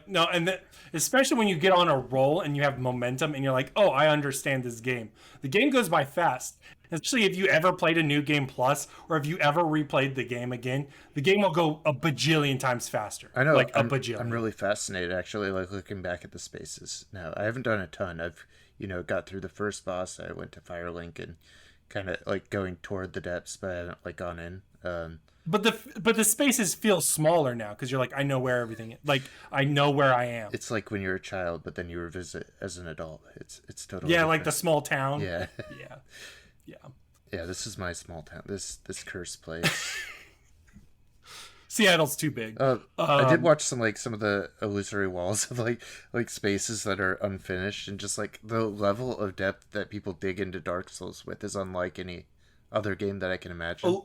No, and especially when you get on a roll and you have momentum and you're like, oh, I understand this game. The game goes by fast. Especially if you ever played a new game plus, or if you ever replayed the game again, the game will go a bajillion times faster. I know. Like a bajillion. I'm really fascinated, actually, like looking back at the spaces. Now, I haven't done a ton. I've, got through the first boss. I went to Firelink and kind of like going toward the depths, but I haven't like gone in. But the spaces feel smaller now because you're like, I know where everything is. Like, I know where I am. It's like when you're a child, but then you revisit as an adult. It's totally different. Like the small town. Yeah. Yeah, this is my small town. This cursed place. Seattle's too big. I did watch some of the illusory walls of like spaces that are unfinished, and just like the level of depth that people dig into Dark Souls with is unlike any other game that I can imagine.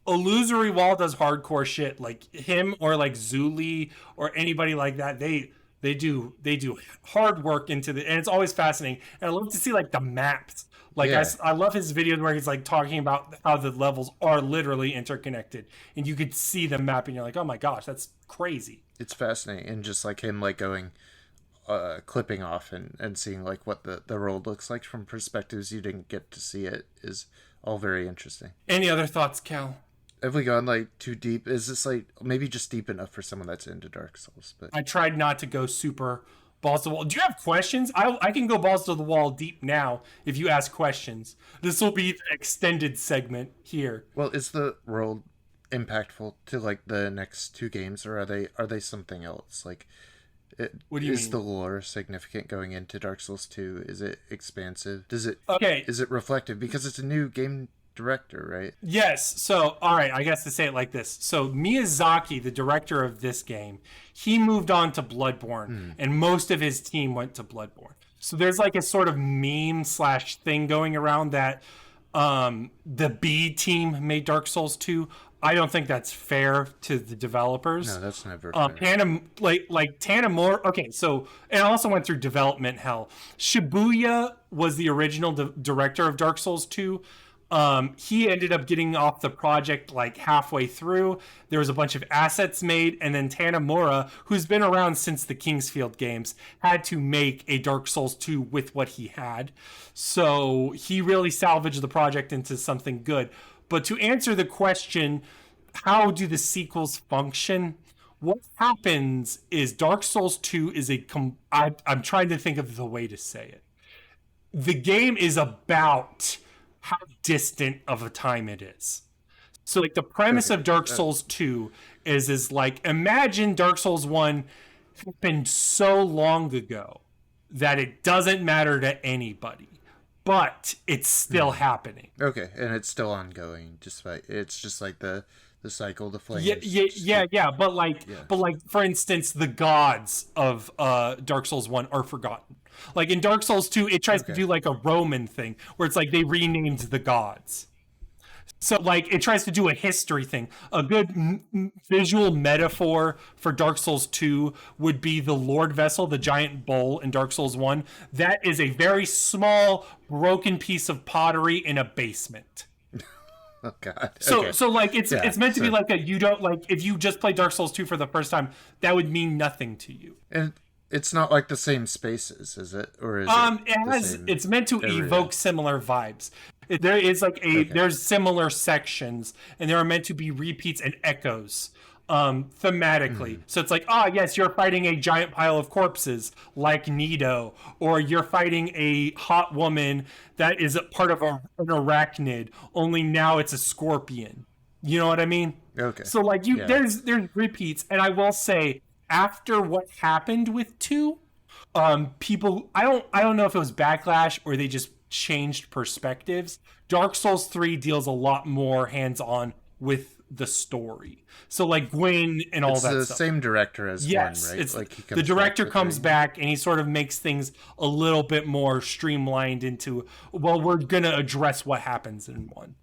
Illusory Wall does hardcore shit, like him or like Zuli or anybody like that. They do hard work into and it's always fascinating. And I love to see like the maps. Like I love his videos where he's like talking about how the levels are literally interconnected, and you could see the map, and you're like, oh my gosh, that's crazy. It's fascinating, and just like him like going, clipping off and seeing like what the world looks like from perspectives you didn't get to see it is all very interesting. Any other thoughts, Cal? Have we gone like too deep? Is this like maybe just deep enough for someone that's into Dark Souls? But I tried not to go super balls to the wall. Do you have questions? I can go balls to the wall deep now if you ask questions. This will be the extended segment here. Well, is the world impactful to like the next two games, or are they something else? Like, what do you mean? Is the lore significant going into Dark Souls 2? Is it expansive? Is it reflective? Because it's a new game director, right? Yes. So, all right, I guess to say it like this. So, Miyazaki, the director of this game, he moved on to Bloodborne, and most of his team went to Bloodborne. So, there's like a sort of meme / thing going around that the B team made Dark Souls 2. I don't think that's fair to the developers. No, that's never fair. Tanamura. Okay, so and I also went through development hell. Shibuya was the original director of Dark Souls 2. He ended up getting off the project like halfway through. There was a bunch of assets made, and then Tanamura, who's been around since the Kingsfield games, had to make a Dark Souls 2 with what he had. So he really salvaged the project into something good. But to answer the question, how do the sequels function? What happens is Dark Souls 2 is I'm trying to think of the way to say it. The game is about how distant of a time it is. So like the premise of Dark Souls 2 is like, imagine Dark Souls 1 happened so long ago that it doesn't matter to anybody, but it's still happening. Okay, and it's still ongoing. It's just like the cycle, the flames. Yeah. But like for instance, the gods of Dark Souls 1 are forgotten. Like in Dark Souls 2, it tries to do like a Roman thing where it's like they renamed the gods. So like it tries to do a history thing. A good visual metaphor for Dark Souls 2 would be the Lord Vessel, the giant bowl in Dark Souls 1. That is a very small broken piece of pottery in a basement. Oh God. So like it's meant to be like you don't like if you just play Dark Souls 2 for the first time, that would mean nothing to you. And it's not like the same spaces, is it? Or is it's meant to evoke similar vibes. There is like there's similar sections, and there are meant to be repeats and echoes thematically. So it's like, yes, you're fighting a giant pile of corpses like Nido, or you're fighting a hot woman that is a part of an arachnid, only now it's a scorpion. You know what I mean? Okay. So like there's repeats, and I will say, after what happened with 2, people, I don't know if it was backlash or they just changed perspectives. Dark Souls 3 deals a lot more hands-on with the story. So like Gwyn and all that stuff. It's the same director as 1, right? It's like the director comes back and he sort of makes things a little bit more streamlined into, well, we're going to address what happens in 1.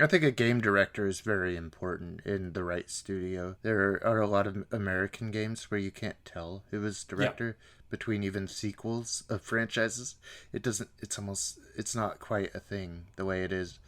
I think a game director is very important in the right studio. There are a lot of American games where you can't tell who was director between even sequels of franchises. It's not quite a thing the way it is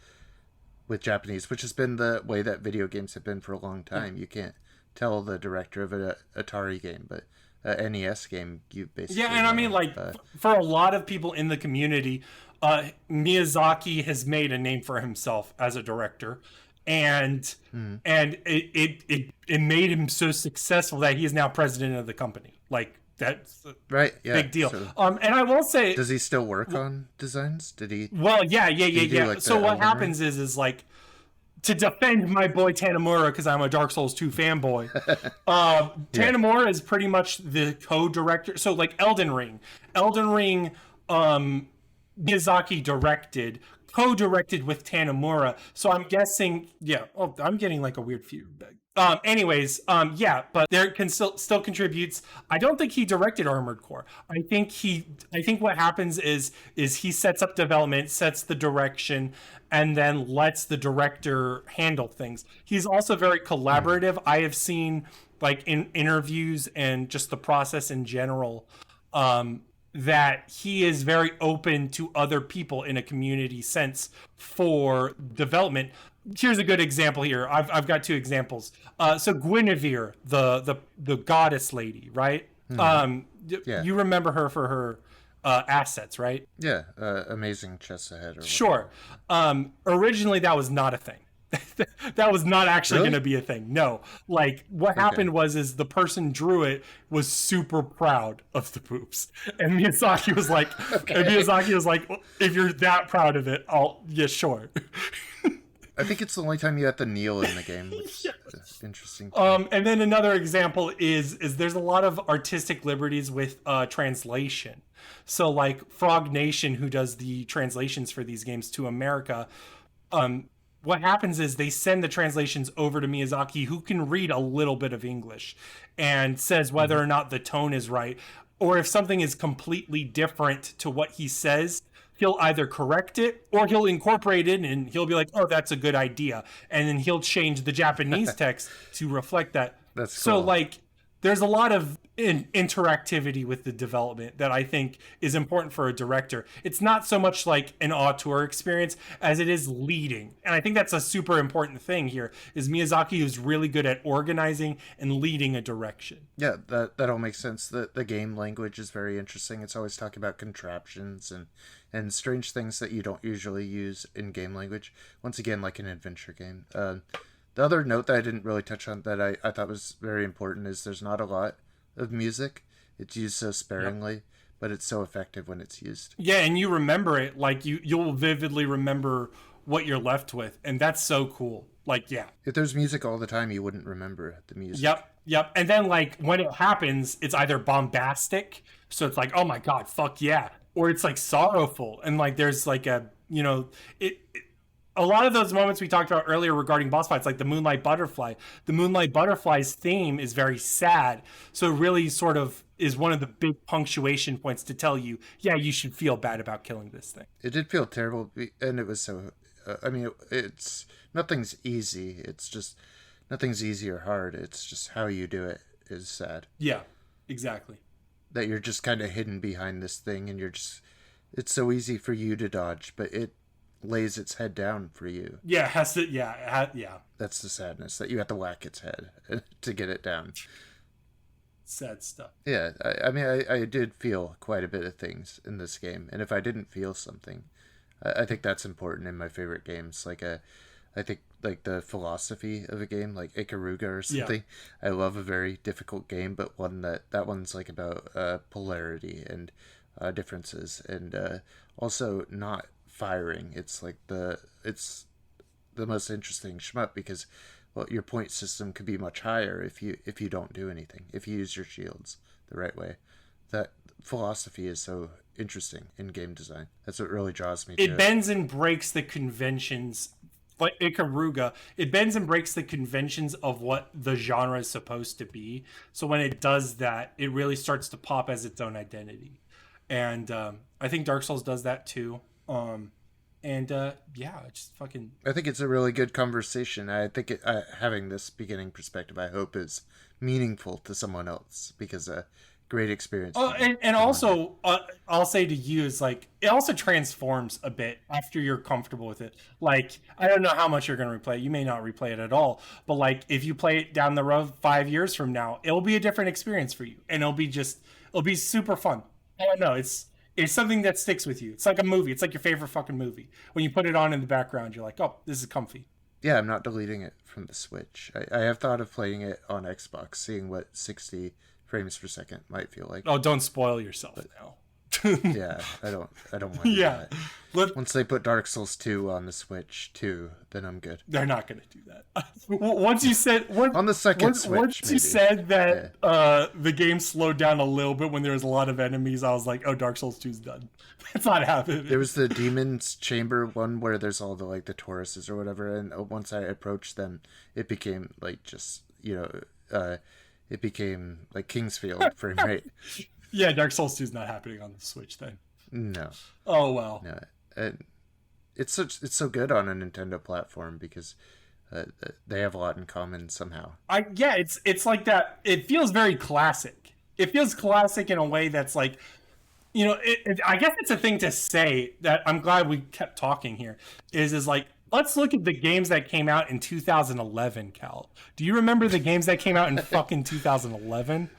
with Japanese, which has been the way that video games have been for a long time. You can't tell the director of an Atari game, but an NES game, you basically and I mean, like, for a lot of people in the community, Miyazaki has made a name for himself as a director, and it made him so successful that he is now president of the company. Like, that's right, big deal. So, and I will say, does he still work on designs? Did he? Well, yeah. Like so what happens is like, to defend my boy Tanamura, because I'm a Dark Souls 2 fanboy, Tanamura is pretty much the co-director. So like Elden Ring, Miyazaki directed, co-directed with Tanamura. So I'm guessing, I'm getting like a weird feedback. But there can still contributes. I don't think he directed Armored Core. I think what happens is he sets up development, sets the direction, and then lets the director handle things. He's also very collaborative. I have seen, like, in interviews and just the process in general, that he is very open to other people in a community sense for development. Here's a good example here. I've got 2 examples. So Guinevere, the goddess lady, right? You remember her for her assets, right? Yeah, amazing chess ahead. Sure. Originally, that was not a thing. That was not actually going to be a thing. No, like what happened was the person drew it was super proud of the boobs, and Miyazaki was like, if you're that proud of it, sure. I think it's the only time you have to kneel in the game, which is interesting. And then another example is there's a lot of artistic liberties with translation. So like Frog Nation, who does the translations for these games to America, what happens is they send the translations over to Miyazaki, who can read a little bit of English, and says whether or not the tone is right, or if something is completely different to what he says, he'll either correct it or he'll incorporate it and he'll be like, oh, that's a good idea. And then he'll change the Japanese text to reflect that. That's so cool. like there's a lot of interactivity with the development that I think is important for a director. It's not so much like an auteur experience as it is leading. And I think that's a super important thing here is Miyazaki is really good at organizing and leading a direction. Yeah, that all makes sense. The game language is very interesting. It's always talking about contraptions and strange things that you don't usually use in game language. Once again, like an adventure game. The other note that I didn't really touch on that I thought was very important is there's not a lot of music. It's used so sparingly, but it's so effective when it's used. Yeah, and you remember it, like you'll vividly remember what you're left with, and that's so cool. Like, yeah. If there's music all the time, you wouldn't remember the music. Yep. And then like when it happens, it's either bombastic, so it's like, oh my god, fuck yeah, or it's like sorrowful, and like there's like a, you know, a lot of those moments we talked about earlier regarding boss fights, like the Moonlight Butterfly. The Moonlight Butterfly's theme is very sad. So it really sort of is one of the big punctuation points to tell you, yeah, you should feel bad about killing this thing. It did feel terrible, and it was so... I mean, it's... Nothing's easy. It's just... Nothing's easy or hard. It's just how you do it is sad. Yeah, exactly. That you're just kind of hidden behind this thing, and you're just... It's so easy for you to dodge, but it lays its head down for you. Yeah, it has to. Yeah. That's the sadness, that you have to whack its head to get it down. Sad stuff. Yeah, I mean, I did feel quite a bit of things in this game, and if I didn't feel something, I think that's important in my favorite games. Like I think like the philosophy of a game, like Ikaruga or something. Yeah. I love a very difficult game, but one that one's like about polarity and differences, and also not firing. It's like it's the most interesting shmup because, well, your point system could be much higher if you don't do anything, if you use your shields the right way. That philosophy is so interesting in game design. That's what really draws me to it. It bends and breaks the conventions. Like Ikaruga, it bends and breaks the conventions of what the genre is supposed to be. So when it does that, it really starts to pop as its own identity. And I think Dark Souls does that too. Yeah, just fucking... I think it's a really good conversation. I think having this beginning perspective, I hope, is meaningful to someone else, because a great experience. Oh, and also, I'll say to you is like, it also transforms a bit after you're comfortable with it. Like, I don't know how much you're going to replay it. You may not replay it at all. But like, if you play it down the road 5 years from now, it'll be a different experience for you. And it'll be super fun. I don't know. It's something that sticks with you. It's like a movie. It's like your favorite fucking movie. When you put it on in the background, you're like, oh, this is comfy. Yeah, I'm not deleting it from the Switch. I have thought of playing it on Xbox, seeing what 60 frames per second might feel like. Oh, don't spoil yourself now. Yeah, I don't want to do that. Once they put Dark Souls 2 on the Switch too, then I'm good. They're not going to do that. Once you said on the second Switch, once maybe. You said that the game slowed down a little bit when there was a lot of enemies, I was like, oh, Dark Souls 2's done. That's not happening. There was the Demon's Chamber one where there's all the like the Tauruses or whatever, and once I approached them, it became like just it became like Kingsfield frame rate. Yeah, Dark Souls 2 is not happening on the Switch then. No. Oh well. No. It's so good on a Nintendo platform because they have a lot in common somehow. It's like that. It feels very classic. It feels classic in a way that's like, I guess it's a thing to say that I'm glad we kept talking here. Is like, let's look at the games that came out in 2011, Cal. Do you remember the games that came out in fucking 2011?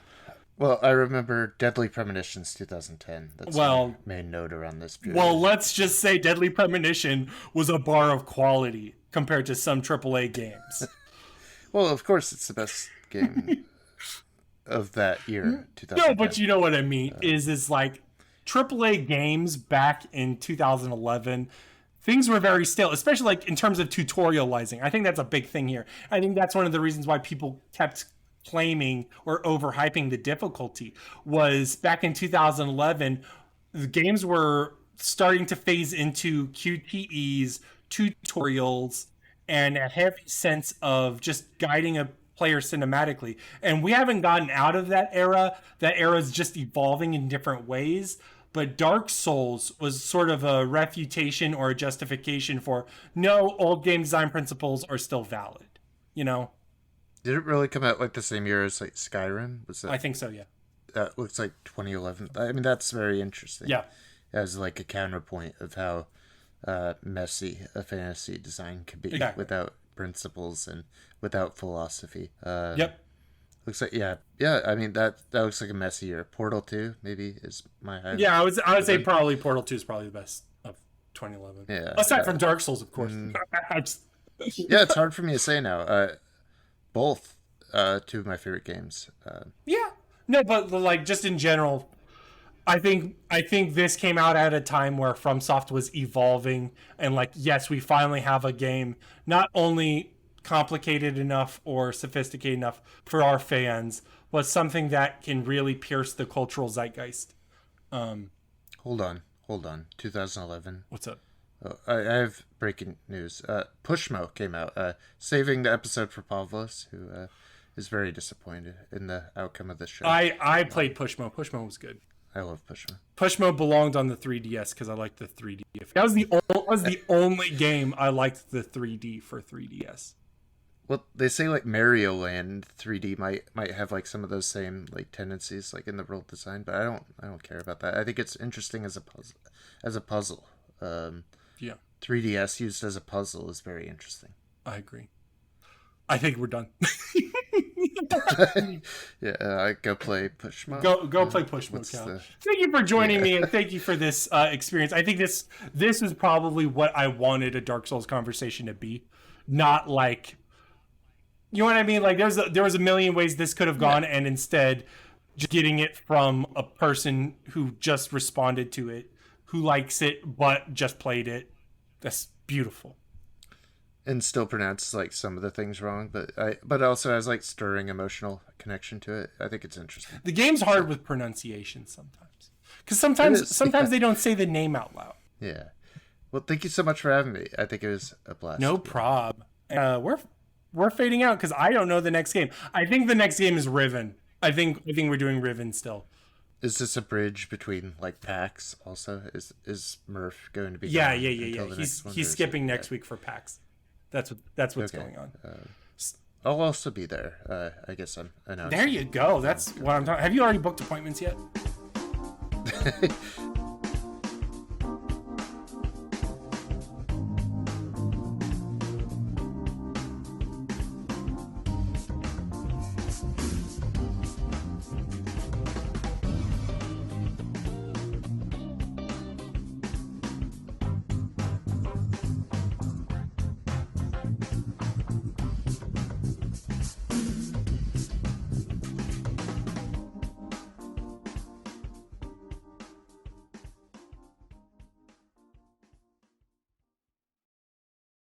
Well, I remember Deadly Premonitions 2010. That's my main note around this period. Well, let's just say Deadly Premonition was a bar of quality compared to some AAA games. Well, of course, it's the best game of that year, 2010. No, but you know what I mean. Is like AAA games back in 2011, things were very stale, especially like in terms of tutorializing. I think that's a big thing here. I think that's one of the reasons why people kept claiming or overhyping the difficulty was back in 2011, the games were starting to phase into QTEs, tutorials, and a heavy sense of just guiding a player cinematically. And we haven't gotten out of that era. That era is just evolving in different ways. but Dark Souls was sort of a refutation or a justification for no, old game design principles are still valid. You know? Did it really come out like the same year as like Skyrim? Was that? I think so. Yeah. That looks like 2011. I mean, that's very interesting. Yeah. As like a counterpoint of how messy a fantasy design could be without principles and without philosophy. Yep. Looks like yeah. I mean that looks like a messy year. Portal 2 maybe is my highlight. Yeah, I would say probably Portal 2 is probably the best of 2011. Yeah. Aside from Dark Souls, of course. Yeah, it's hard for me to say now. Both two of my favorite games. Yeah. No, but like just in general, I think this came out at a time where FromSoft was evolving, and like, yes, we finally have a game not only complicated enough or sophisticated enough for our fans, but something that can really pierce the cultural zeitgeist. Hold on. 2011. What's up? Oh, I have breaking news. Pushmo came out, saving the episode for Pavlos, who is very disappointed in the outcome of the show. I played Pushmo. Pushmo was good. I love Pushmo. Pushmo belonged on the 3DS because I liked the 3D. That was the only game I liked the 3D for 3DS. Well, they say like Mario Land 3D might have like some of those same like tendencies like in the world design, but I don't care about that. I think it's interesting as a puzzle. Yeah. 3DS used as a puzzle is very interesting. I agree. I think we're done. Yeah, go play Pushmo. Go play Pushmo, Cal. Thank you for joining me, and thank you for this experience. I think this is probably what I wanted a Dark Souls conversation to be. Not like, you know what I mean? Like there was a million ways this could have gone, and instead just getting it from a person who just responded to it, who likes it but just played it. That's beautiful. And still pronounces like some of the things wrong, but also has like stirring emotional connection to it. I think it's interesting. The game's hard with pronunciation sometimes, because sometimes they don't say the name out loud. Yeah. Well, thank you so much for having me. I think it was a blast. No prob. We're fading out because I don't know the next game. I think the next game is Riven. I think we're doing Riven still. Is this a bridge between like PAX also? Is Murph going to be? Yeah. He's skipping next week for PAX. That's what's going on. I'll also be there. I guess I'm announcing. There you go. That's what I'm talking. Have you already booked appointments yet?